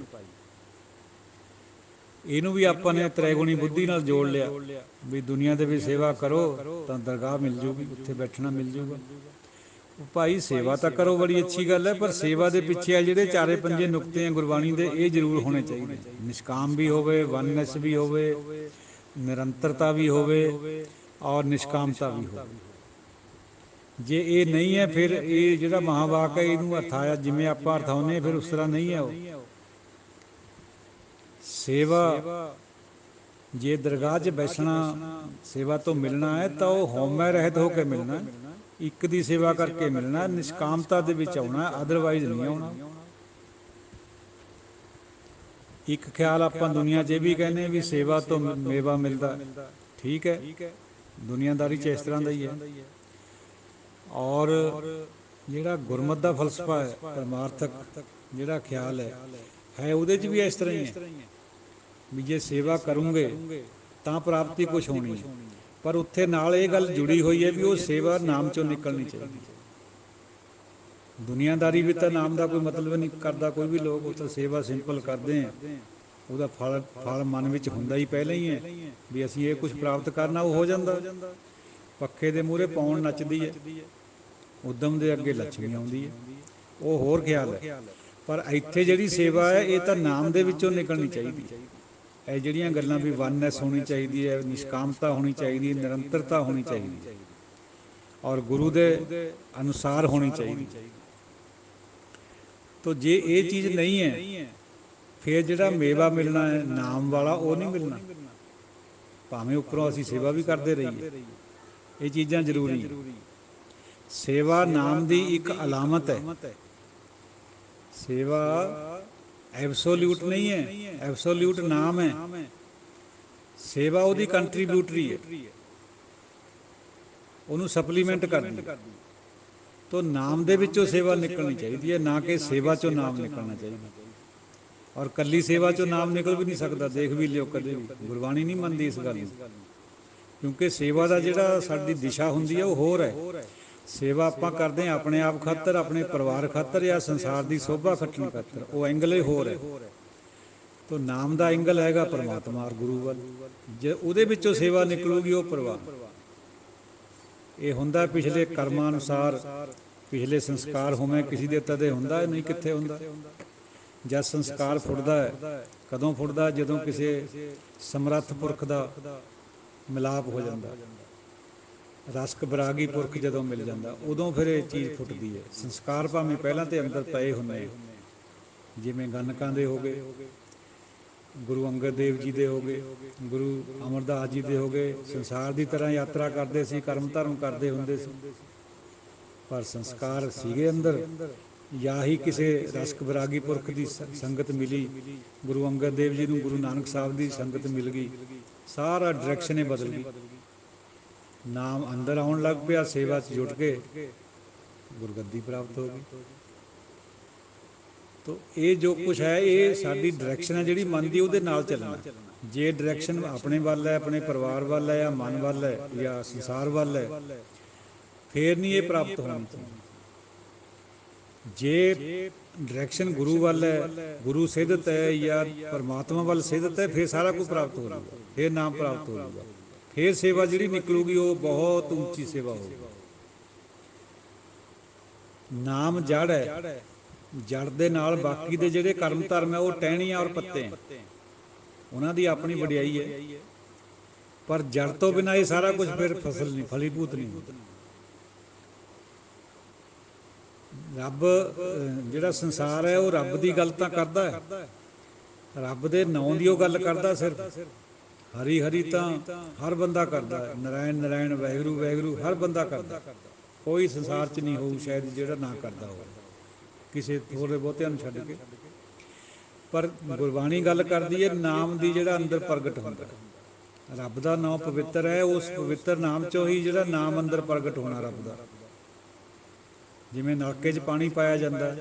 ਇਹਨੂੰ ਵੀ ਆਪਾਂ ਨੇ ਤ੍ਰੈਗੁਣੀ ਬੁੱਧੀ ਨਾਲ ਜੋੜ ਲਿਆ ਵੀ ਦੁਨੀਆ ਦੇ ਵੀ ਸੇਵਾ ਕਰੋ ਤਾਂ ਦਰਗਾਹ ਮਿਲ ਜੂਗੀ, ਉੱਥੇ ਬੈਠਣਾ ਮਿਲ ਜੂਗਾ। ਭਾਈ ਸੇਵਾ ਤਾਂ ਕਰੋ, ਬੜੀ ਅੱਛੀ ਗੱਲ ਹੈ, ਪਰ ਸੇਵਾ ਦੇ ਪਿੱਛੇ ਆ ਜਿਹੜੇ ਚਾਰੇ ਪੰਜੇ ਨੁਕਤੇ ਆ ਗੁਰਬਾਣੀ ਦੇ, ਇਹ ਜ਼ਰੂਰ ਹੋਣੇ ਚਾਹੀਦੇ। ਨਿਸ਼ਕਾਮ ਵੀ ਹੋਵੇ, ਵਨਨੈਸ ਵੀ ਹੋਵੇ, ਨਿਰੰਤਰਤਾ ਵੀ ਹੋਵੇ ਔਰ ਨਿਸ਼ਕਾਮਤਾ ਵੀ ਹੋਵੇ। ਜੇ ਇਹ ਨਹੀਂ ਹੈ ਫਿਰ ਇਹ ਜਿਹੜਾ ਮਹਾਂਵਾਕ ਹੈ ਇਹਨੂੰ ਅਰਥਾਇਆ ਜਿਵੇਂ ਆਪਾਂ ਅਰਥਾਉਂਦੇ ਫਿਰ ਉਸ ਤਰ੍ਹਾਂ ਨਹੀਂ ਹੈ ਉਹ। ਸੇਵਾ ਜੇ ਦਰਗਾਹ 'ਚ ਬੈਸਣਾ ਸੇਵਾ ਤੋਂ ਮਿਲਣਾ ਹੈ ਤਾਂ ਉਹ ਹਉਮੈ ਰਹਿਤ ਹੋ ਕੇ ਮਿਲਣਾ, ਇੱਕ ਦੀ ਸੇਵਾ ਕਰਕੇ ਮਿਲਣਾ, ਨਿਸ਼ਕਾਮਤਾ ਦੇ ਵਿੱਚ ਆਉਣਾ, ਅਦਰਵਾਈਜ਼ ਨਹੀਂ ਆਉਣਾ। ਇੱਕ ਖਿਆਲ ਆਪਾਂ ਦੁਨੀਆ 'ਚ ਇਹ ਵੀ ਕਹਿੰਦੇ ਵੀ ਸੇਵਾ ਤੋਂ ਮੇਵਾ ਮਿਲਦਾ, ਠੀਕ ਹੈ, ਦੁਨੀਆਦਾਰੀ 'ਚ ਇਸ ਤਰ੍ਹਾਂ ਦਾ ਹੀ ਹੈ। ਔਰ ਜਿਹੜਾ ਗੁਰਮਤਿ ਦਾ ਫਲਸਫਾ ਹੈ, ਪਰਮਾਰਥਕ ਜਿਹੜਾ ਖਿਆਲ ਹੈ ਉਹਦੇ 'ਚ ਵੀ ਇਸ ਤਰ੍ਹਾਂ ਹੀ ਹੈ ਵੀ ਜੇ ਸੇਵਾ ਕਰੂੰਗੇ ਤਾਂ ਪ੍ਰਾਪਤੀ ਕੁਛ ਹੋਣੀ ਹੈ, ਪਰ ਉੱਥੇ ਨਾਲ ਇਹ ਗੱਲ ਜੁੜੀ ਹੋਈ ਹੈ ਵੀ ਉਹ ਸੇਵਾ ਨਾਮ 'ਚੋਂ ਨਿਕਲਣੀ ਚਾਹੀਦੀ। ਦੁਨੀਆਦਾਰੀ ਵੀ ਤਾਂ ਨਾਮ ਦਾ ਕੋਈ ਮਤਲਬ ਨਹੀਂ ਕਰਦਾ ਕੋਈ ਵੀ ਲੋਕ, ਉਹ ਤਾਂ ਸੇਵਾ ਸਿੰਪਲ ਕਰਦੇ ਆ, ਉਹਦਾ ਫਲ ਮਨ ਵਿੱਚ ਹੁੰਦਾ ਹੀ ਪਹਿਲਾਂ ਹੀ ਹੈ ਵੀ ਅਸੀਂ ਇਹ ਕੁਛ ਪ੍ਰਾਪਤ ਕਰਨਾ, ਉਹ ਹੋ ਜਾਂਦਾ। ਪੱਖੇ ਦੇ ਮੂਹਰੇ ਪੌਣ ਨੱਚਦੀ ਹੈ, ਉਦਮ ਦੇ ਅੱਗੇ ਲੱਛਮੀ ਆਉਂਦੀ ਹੈ, ਉਹ ਹੋਰ ਖਿਆਲ ਹੈ। ਪਰ ਇੱਥੇ ਜਿਹੜੀ ਸੇਵਾ ਹੈ ਇਹ ਤਾਂ ਨਾਮ ਦੇ ਵਿੱਚੋਂ ਨਿਕਲਣੀ ਚਾਹੀਦੀ ਹੈ। ਇਹ ਜਿਹੜੀਆਂ ਗੱਲਾਂ ਵੀ ਵਨਨੈਸ ਹੋਣੀ ਚਾਹੀਦੀ ਹੈ, ਨਿਸ਼ਕਾਮਤਾ ਹੋਣੀ ਚਾਹੀਦੀ ਹੈ, ਨਿਰੰਤਰਤਾ ਹੋਣੀ ਚਾਹੀਦੀ ਹੈ ਔਰ ਗੁਰੂ ਦੇ ਅਨੁਸਾਰ ਹੋਣੀ ਚਾਹੀਦੀ। ਤੋ ਜੇ ਇਹ ਚੀਜ਼ ਨਹੀਂ ਹੈ ਫਿਰ ਜਿਹੜਾ ਮੇਵਾ ਮਿਲਣਾ ਹੈ ਨਾਮ ਵਾਲਾ ਉਹ ਨਹੀਂ ਮਿਲਣਾ, ਭਾਵੇਂ ਉੱਪਰੋਂ ਅਸੀਂ ਸੇਵਾ ਵੀ ਕਰਦੇ ਰਹੀਏ। ਇਹ ਚੀਜ਼ਾਂ ਜ਼ਰੂਰੀ ਹੈ। ਸੇਵਾ ਨਾਮ ਦੀ ਇੱਕ ਅਲਾਮਤ ਹੈ। ਸੇਵਾ ਐਬਸੋਲਿਊਟ ਨਹੀਂ ਹੈ, ਐਬਸੋਲਿਊਟ ਨਾਮ ਹੈ। ਸੇਵਾ ਉਹਦੀ ਕੰਟਰੀਬਿਊਟਰੀ ਹੈ, ਉਹਨੂੰ ਸਪਲੀਮੈਂਟ ਕਰਦੀ ਹੈ। ਤੋ ਨਾਮ ਦੇ ਵਿੱਚੋਂ ਸੇਵਾ ਨਿਕਲਣੀ ਚਾਹੀਦੀ ਹੈ, ਨਾ ਕਿ ਸੇਵਾ 'ਚੋਂ ਨਾਮ ਨਿਕਲਣਾ ਚਾਹੀਦਾ। ਔਰ ਕੱਲੀ ਸੇਵਾ 'ਚੋਂ ਨਾਮ ਨਿਕਲ ਵੀ ਨਹੀਂ ਸਕਦਾ, ਦੇਖ ਵੀ ਲਿਓ ਕਦੇ ਵੀ, ਗੁਰਬਾਣੀ ਨਹੀਂ ਮੰਨਦੀ ਇਸ ਗੱਲ ਨੂੰ। ਕਿਉਂਕਿ ਸੇਵਾ ਦਾ ਜਿਹੜਾ ਸਾਡੀ ਦਿਸ਼ਾ ਹੁੰਦੀ ਹੈ ਉਹ ਹੋਰ ਹੈ। ਸੇਵਾ ਆਪਾਂ ਕਰਦੇ ਹਾਂ ਆਪਣੇ ਆਪ ਖਾਤਰ, ਆਪਣੇ ਪਰਿਵਾਰ ਖਾਤਰ ਜਾਂ ਸੰਸਾਰ ਦੀ ਸ਼ੋਭਾ ਖੱਟਣ ਖਾਤਰ, ਉਹ ਐਂਗਲ ਹੀ ਹੋਰ ਹੈ। ਤੋ ਨਾਮ ਦਾ ਐਂਗਲ ਹੈਗਾ ਪਰਮਾਤਮਾ ਔਰ ਗੁਰੂ ਵੱਲ, ਜੇ ਉਹਦੇ ਵਿੱਚੋਂ ਸੇਵਾ ਨਿਕਲੂਗੀ ਉਹ ਪ੍ਰਵਾਨ। ਇਹ ਹੁੰਦਾ ਪਿਛਲੇ ਕਰਮਾਂ ਅਨੁਸਾਰ, ਪਿਛਲੇ ਸੰਸਕਾਰ ਹੋਵੇਂ ਕਿਸੇ ਦੇ ਤਦੇ ਹੁੰਦਾ, ਨਹੀਂ ਕਿੱਥੇ ਹੁੰਦਾ। ਜਦ ਸੰਸਕਾਰ ਫੁੱਟਦਾ ਹੈ, ਕਦੋਂ ਫੁੱਟਦਾ? ਜਦੋਂ ਕਿਸੇ ਸਮਰੱਥ ਪੁਰਖ ਦਾ ਮਿਲਾਪ ਹੋ ਜਾਂਦਾ, ਰਸਕ ਬਰਾਗੀ ਪੁਰਖ ਜਦੋਂ ਮਿਲ ਜਾਂਦਾ, ਉਦੋਂ ਫਿਰ ਇਹ ਚੀਜ਼ ਫੁੱਟਦੀ ਹੈ। ਸੰਸਕਾਰ ਭਾਵੇਂ ਪਹਿਲਾਂ ਤੇ ਅੰਦਰ ਪਏ ਹੁੰਦੇ, ਜਿਵੇਂ ਗਨਕਾਂ ਦੇ ਹੋ ਗਏ, ਗੁਰੂ ਅੰਗਦ ਦੇਵ ਜੀ ਦੇ ਹੋ ਗਏ, ਗੁਰੂ ਅਮਰਦਾਸ ਜੀ ਦੇ ਹੋ ਗਏ, ਸੰਸਾਰ ਦੀ ਤਰ੍ਹਾਂ ਯਾਤਰਾ ਕਰਦੇ ਸੀ, ਕਰਮ ਧਰਮ ਕਰਦੇ ਹੁੰਦੇ ਸੀ, ਪਰ ਸੰਸਕਾਰ ਸੀਗੇ ਅੰਦਰ। ਜਾਂ ਹੀ ਕਿਸੇ ਰਸਕ ਬਰਾਗੀ ਪੁਰਖ ਦੀ ਸੰਗਤ ਮਿਲੀ, ਗੁਰੂ ਅੰਗਦ ਦੇਵ ਜੀ ਨੂੰ ਗੁਰੂ ਨਾਨਕ ਸਾਹਿਬ ਦੀ ਸੰਗਤ ਮਿਲ ਗਈ, ਸਾਰਾ ਡਾਇਰੈਕਸ਼ਨ ਹੀ ਬਦਲ ਗਈ। ਨਾਮ ਅੰਦਰ ਆਉਣ ਲੱਗ ਪਿਆ, ਸੇਵਾ 'ਚ ਜੁਟ ਕੇ ਗੁਰਗੱਦੀ ਪ੍ਰਾਪਤ ਹੋ ਗਈ। ਤੋ ਇਹ ਜੋ ਕੁਛ ਹੈ ਇਹ ਸਾਡੀ ਡਾਇਰੈਕਸ਼ਨ ਹੈ ਜਿਹੜੀ ਮਨ ਦੀ, ਉਹਦੇ ਨਾਲ ਚੱਲਣਾ। ਜੇ ਡਾਇਰੈਕਸ਼ਨ ਆਪਣੇ ਵੱਲ ਹੈ, ਆਪਣੇ ਪਰਿਵਾਰ ਵੱਲ ਹੈ, ਜਾਂ ਮਨ ਵੱਲ ਹੈ, ਜਾਂ ਸੰਸਾਰ ਵੱਲ ਹੈ, ਫੇਰ ਨਹੀਂ ਇਹ ਪ੍ਰਾਪਤ ਹੋਣੀ ਚਾਹੀਦੀ। ਜੇ ਡਾਇਰੈਕਸ਼ਨ ਗੁਰੂ ਵੱਲ ਹੈ, ਗੁਰੂ ਸਿੱਧਤ ਹੈ ਜਾਂ ਪਰਮਾਤਮਾ ਵੱਲ ਸਿੱਧਤ ਹੈ, ਫਿਰ ਸਾਰਾ ਕੁਝ ਪ੍ਰਾਪਤ ਹੋ ਜਾਊਗਾ, ਫਿਰ ਨਾਮ ਪ੍ਰਾਪਤ ਹੋ ਜਾਊਗਾ, ਫਿਰ ਸੇਵਾ ਜਿਹੜੀ ਨਿਕਲੂਗੀ ਉਹ ਬਹੁਤ ਉੱਚੀ ਸੇਵਾ ਹੋਊਗੀ। ਨਾਮ ਜੜ ਹੈ, ਜੜ ਦੇ ਨਾਲ ਬਾਕੀ ਦੇ ਜਿਹੜੇ ਕਰਮ ਧਰਮ ਹੈ ਉਹ ਟਹਿਣੀਆਂ ਔਰ ਪੱਤੇ ਹੈ, ਉਹਨਾਂ ਦੀ ਆਪਣੀ ਵਡਿਆਈ ਹੈ, ਪਰ ਜੜ ਤੋਂ ਬਿਨਾਂ ਇਹ ਸਾਰਾ ਕੁਝ ਫਿਰ ਫਸਲ ਨਹੀਂ, ਫਲੀਭੂਤ ਨਹੀਂ ਹੁੰਦਾ। ਰੱਬ ਜਿਹੜਾ ਸੰਸਾਰ ਹੈ ਉਹ ਰੱਬ ਦੀ ਗੱਲ ਤਾਂ ਕਰਦਾ ਹੈ, ਰੱਬ ਦੇ ਨਾਂ ਦੀ ਉਹ ਗੱਲ ਕਰਦਾ ਸਿਰਫ। ਹਰੀ ਹਰੀ ਤਾਂ ਹਰ ਬੰਦਾ ਕਰਦਾ ਹੈ, ਨਰਾਇਣ ਨਰਾਇਣ ਵਾਹਿਗੁਰੂ ਵਾਹਿਗੁਰੂ ਹਰ ਬੰਦਾ ਕਰਦਾ। ਕੋਈ ਸੰਸਾਰ 'ਚ ਨਹੀਂ ਹੋਊ ਸ਼ਾਇਦ ਜਿਹੜਾ ਨਾ ਕਰਦਾ ਹੋਵੇ, ਕਿਸੇ ਥੋੜ੍ਹੇ ਬਹੁਤਿਆਂ ਨੂੰ ਛੱਡ ਕੇ। ਪਰ ਗੁਰਬਾਣੀ ਗੱਲ ਕਰਦੀ ਹੈ ਨਾਮ ਦੀ, ਜਿਹੜਾ ਅੰਦਰ ਪ੍ਰਗਟ ਹੁੰਦਾ। ਰੱਬ ਦਾ ਨਾਮ ਪਵਿੱਤਰ ਹੈ, ਉਸ ਪਵਿੱਤਰ ਨਾਮ 'ਚੋਂ ਹੀ ਜਿਹੜਾ ਨਾਮ ਅੰਦਰ ਪ੍ਰਗਟ ਹੋਣਾ ਰੱਬ ਦਾ। ਜਿਵੇਂ ਨਲਕੇ 'ਚ ਪਾਣੀ ਪਾਇਆ ਜਾਂਦਾ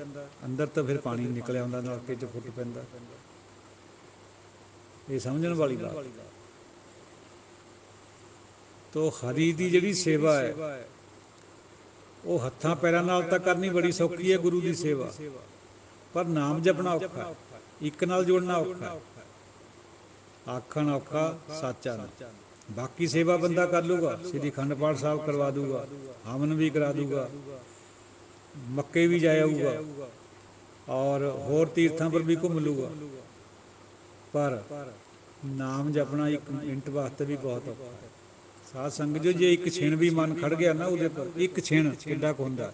ਅੰਦਰ, ਤਾਂ ਫਿਰ ਪਾਣੀ ਨਿਕਲ ਆਉਂਦਾ, ਨਲਕੇ 'ਚ ਫੁੱਟ ਪੈਂਦਾ। ਇਹ ਸਮਝਣ ਵਾਲੀ ਬਾਤ। ਤੋ ਹਰੀ ਦੀ ਜਿਹੜੀ ਸੇਵਾ ਹੈ ਉਹ ਹੱਥਾਂ ਪੈਰਾਂ ਨਾਲ ਤਾਂ ਕਰਨੀ ਬੜੀ ਸੌਖੀ ਹੈ, ਗੁਰੂ ਦੀ ਸੇਵਾ, ਪਰ ਨਾਮ ਜਪਣਾ ਔਖਾ, ਇੱਕ ਨਾਲ ਜੁੜਨਾ ਔਖਾ। ਆਖਣ ਔਖਾ ਸਾਚਾ ਨਾ। ਬਾਕੀ ਸੇਵਾ ਬੰਦਾ ਕਰ ਲੂਗਾ, ਸ੍ਰੀ ਅਖੰਡ ਪਾਠ ਸਾਹਿਬ ਕਰਵਾ ਦੂਗਾ, ਹਵਨ ਵੀ ਕਰਾ ਦੂਗਾ, ਮੱਕੇ ਵੀ ਜਾ ਆਊਗਾ, ਔਰ ਹੋਰ ਤੀਰਥਾਂ ਪਰ ਵੀ ਘੁੰਮ ਲੂਗਾ, ਪਰ ਨਾਮ ਜਪਣਾ ਇੱਕ ਮਿੰਟ ਵਾਸਤੇ ਵੀ ਬਹੁਤ ਔਖਾ ਹੈ। ਸਾਧ ਸੰਗਤ ਜੋ, ਜੇ ਇੱਕ ਛਿਣ ਵੀ ਮਨ ਖੜ ਗਿਆ ਨਾ ਉਹਦੇ ਪਰ, ਇੱਕ ਛਿਣ ਕਿੱਡਾ ਕੁ ਹੁੰਦਾ,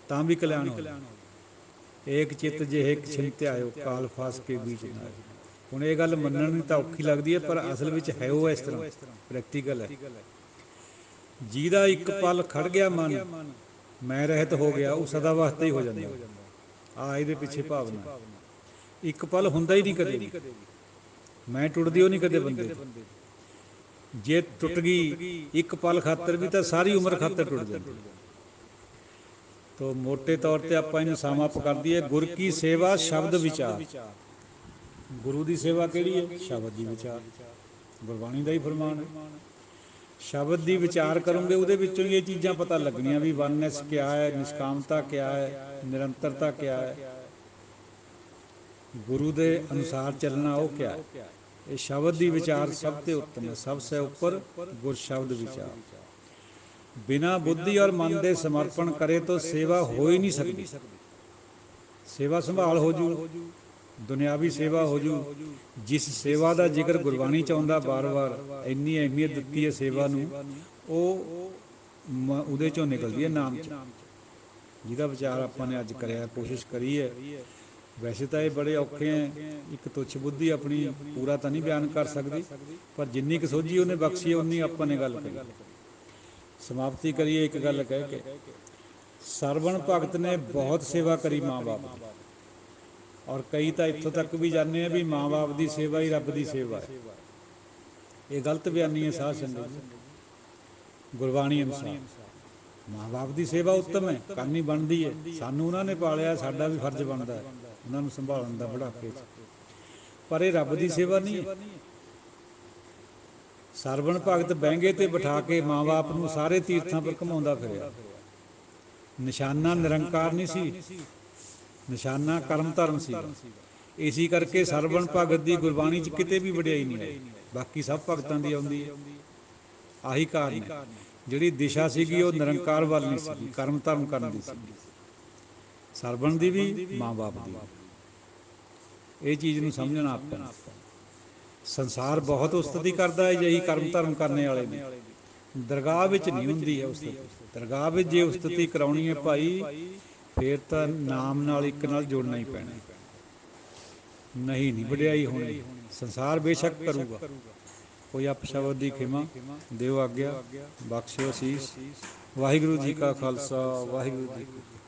ਤਾਂ ਵੀ ਕਲਿਆਣ ਹੋ ਜਾਏ। ਏਕ ਚਿੱਤ ਜੇ ਇੱਕ ਛਿਣ ਧਿਆਇਓ, ਕਾਲ ਫਾਸ ਕੇ ਬੀਚ ਨਾ ਆਏ। ਹੁਣ ਇਹ ਗੱਲ ਮੰਨਣ ਨੂੰ ਤਾਂ ਔਖੀ ਲੱਗਦੀ ਹੈ, ਪਰ ਅਸਲ ਵਿੱਚ ਹੈ ਉਹ ਇਸ ਤਰ੍ਹਾਂ, ਪ੍ਰੈਕਟੀਕਲ ਹੈ। ਜਿਹਦਾ ਇੱਕ ਪਲ ਖੜ ਗਿਆ ਮਨ, ਮੈਂ ਰਹਿਤ ਹੋ ਗਿਆ, ਉਹ ਸਦਾ ਵਾਸਤੇ ਹੀ ਹੋ ਜਾਂਦਾ। ਆ ਇਹਦੇ ਪਿੱਛੇ ਭਾਵਨਾ। ਇੱਕ ਪਲ ਹੁੰਦਾ ਹੀ ਨਹੀਂ ਕਦੇ ਵੀ, ਮੈਂ ਟੁੱਟਦੀ ਉਹ ਨਹੀਂ ਕਦੇ ਬੰਦੇ ਦੀ। ਜੇ ਟੁੱਟ ਗਈ ਇੱਕ ਪਲ ਖਾਤਰ ਵੀ, ਤਾਂ ਸਾਰੀ ਉਮਰ ਖਾਤਰ ਟੁੱਟ ਜਾਂਦੀ। ਤੋ ਮੋਟੇ ਤੌਰ 'ਤੇ ਆਪਾਂ ਇਹਨੂੰ ਸਮ ਅਪ ਕਰ ਦਈਏ, ਗੁਰ ਕੀ ਸੇਵਾ ਸ਼ਬਦ ਵਿਚਾਰ। ਗੁਰੂ ਦੀ ਸੇਵਾ ਕਿਹੜੀ ਹੈ? ਸ਼ਬਦ ਦੀ ਵਿਚਾਰ। ਗੁਰਬਾਣੀ ਦਾ ਹੀ ਫਰਮਾਨ ਹੈ, ਸ਼ਬਦ ਦੀ ਵਿਚਾਰ ਕਰੋਗੇ ਉਹਦੇ ਵਿੱਚੋਂ ਹੀ ਇਹ ਚੀਜ਼ਾਂ ਪਤਾ ਲੱਗਣੀਆਂ ਵੀ ਵਨਨੈਸ ਕਿਆ ਹੈ, ਨਿਸ਼ਕਾਮਤਾ ਕਿਆ ਹੈ, ਨਿਰੰਤਰਤਾ ਕਿਆ ਹੈ, ਗੁਰੂ ਦੇ ਅਨੁਸਾਰ ਚੱਲਣਾ ਉਹ ਕਿਆ ਹੈ। ਇਹ ਸ਼ਬਦ ਦੀ ਵਿਚਾਰ ਸਭ ਤੋਂ ਉੱਤਮ ਹੈ। ਸਭ ਸੇ ਉੱਪਰ ਗੁਰ ਸ਼ਬਦ ਵਿਚਾਰ। ਬਿਨਾਂ ਬੁੱਧੀ ਔਰ ਮਨ ਦੇ ਸਮਰਪਣ ਕਰੇ ਤਾਂ ਸੇਵਾ ਹੋ ਹੀ ਨਹੀਂ ਸਕਦੀ। ਸੇਵਾ ਸੰਭਾਲ ਹੋ ਜੂ, ਦੁਨਿਆਵੀ ਸੇਵਾ ਹੋ ਜੂ। ਜਿਸ ਸੇਵਾ ਦਾ ਜ਼ਿਕਰ ਗੁਰਬਾਣੀ 'ਚ ਆਉਂਦਾ ਬਾਰ ਬਾਰ, ਇੰਨੀ ਅਹਿਮੀਅਤ ਦਿੱਤੀ ਹੈ ਸੇਵਾ ਨੂੰ, ਉਹ ਉਹਦੇ 'ਚੋਂ ਨਿਕਲਦੀ ਹੈ ਨਾਮ 'ਚ, ਜਿਹਦਾ ਵਿਚਾਰ ਆਪਾਂ ਨੇ ਅੱਜ ਕਰਿਆ, ਕੋਸ਼ਿਸ਼ ਕਰੀ ਹੈ। ਵੈਸੇ ਤਾਂ ਇਹ ਬੜੇ ਔਖੇ ਹੈ, ਇੱਕ ਤੁੱਛ ਬੁੱਧੀ ਆਪਣੀ ਪੂਰਾ ਤਾਂ ਨਹੀਂ ਬਿਆਨ ਕਰ ਸਕਦੀ, ਪਰ ਜਿੰਨੀ ਕੁ ਸੋਝੀ ਉਹਨੇ ਬਖਸ਼ੀ ਉਨੀ ਆਪਾਂ ਨੇ ਗੱਲ ਕਰੀ। ਸਮਾਪਤੀ ਕਰੀਏ ਇੱਕ ਗੱਲ ਕਹਿ ਕੇ, ਸਰਵਣ ਭਗਤ ਨੇ ਬਹੁਤ ਸੇਵਾ ਕਰੀ ਮਾਂ ਬਾਪ ਦੀ, ਔਰ ਕਈ ਤਾਂ ਇੱਥੋਂ ਤੱਕ ਵੀ ਜਾਂਦੇ ਆ ਵੀ ਮਾਂ ਬਾਪ ਦੀ ਸੇਵਾ ਹੀ ਰੱਬ ਦੀ ਸੇਵਾ ਹੈ। ਇਹ ਗਲਤ ਬਿਆਨੀ ਹੈ ਸਾਧ ਸੰਗਤ ਜੀ। ਗੁਰਬਾਣੀ ਅਨੁਸਾਰ ਮਾਂ ਬਾਪ ਦੀ ਸੇਵਾ ਉੱਤਮ ਹੈ, ਕਰਨੀ ਬਣਦੀ ਹੈ। ਸਾਨੂੰ ਉਹਨਾਂ ਨੇ ਪਾਲਿਆ, ਸਾਡਾ ਵੀ ਫਰਜ਼ ਬਣਦਾ ਹੈ ਉਹਨਾਂ ਨੂੰ ਸੰਭਾਲਣ ਦਾ ਬੁਢਾਪੇ 'ਚ, ਪਰ ਇਹ ਰੱਬ ਦੀ ਸੇਵਾ ਨਹੀਂ ਹੈ। ਸਰਵਣ ਭਗਤ ਬਹਿੰਗੇ 'ਤੇ ਬਿਠਾ ਕੇ ਮਾਂ ਬਾਪ ਨੂੰ ਸਾਰੇ ਤੀਰਥਾਂ ਪਰ ਘੁਮਾਉਂਦਾ ਫਿਰਿਆ। ਨਿਸ਼ਾਨਾ ਨਿਰੰਕਾਰ ਨਹੀਂ ਸੀ, ਨਿਸ਼ਾਨਾ ਕਰਮ ਧਰਮ ਸੀਗਾ। ਇਸੀ ਕਰਕੇ ਸਰਵਣ ਭਗਤ ਦੀ ਗੁਰਬਾਣੀ 'ਚ ਕਿਤੇ ਵੀ ਵਡਿਆਈ ਨਹੀਂ ਆਈ, ਬਾਕੀ ਸਭ ਭਗਤਾਂ ਦੀ ਆਉਂਦੀ ਹੈ। ਆਹੀ ਕਾਰਨ ਹੈ, ਜਿਹੜੀ ਦਿਸ਼ਾ ਸੀਗੀ ਉਹ ਨਿਰੰਕਾਰ ਵੱਲ ਨਹੀਂ ਸੀਗੀ, ਕਰਮ ਧਰਮ ਕਰਨ ਦੀ ਸੀਗੀ। ਸਰਵਣ ਦੀ ਵੀ, ਮਾਂ ਬਾਪ ਦੀ ਵੀ। ਇਹ ਚੀਜ਼ ਨੂੰ ਸਮਝਣਾ ਆਪਾਂ ਨੂੰ। ਸੰਸਾਰ ਬਹੁਤ ਉਸਤਤੀ ਕਰਦਾ ਹੈ ਜਿਹੀ ਕਰਮ ਧਰਮ ਕਰਨੇ ਵਾਲੇ ਨੇ, ਦਰਗਾਹ ਵਿੱਚ ਨਹੀਂ ਹੁੰਦੀ ਹੈ ਉਸਤਤੀ। ਦਰਗਾਹ ਵਿੱਚ ਜੇ ਉਸਤਤੀ ਕਰਾਉਣੀ ਹੈ ਭਾਈ, ਫਿਰ ਤਾਂ ਨਾਮ ਨਾਲ ਇੱਕ ਨਾਲ ਜੁੜਨਾ ਹੀ ਪੈਣਾ, ਨਹੀਂ ਵਡਿਆਈ ਹੋਣੀ। ਸੰਸਾਰ ਬੇਸ਼ੱਕ ਕਰੂਗਾ। ਕੋਈ ਅਪਸ਼ਬਦ ਦੀ ਖਿਮਾ ਦਿਓ ਆਗਿਆ, ਬਖਸ਼ਿਓ ਅਸੀਸ। ਵਾਹਿਗੁਰੂ ਜੀ ਕਾ ਖਾਲਸਾ, ਵਾਹਿਗੁਰੂ ਜੀ ਕੀ ਫਤਿਹ।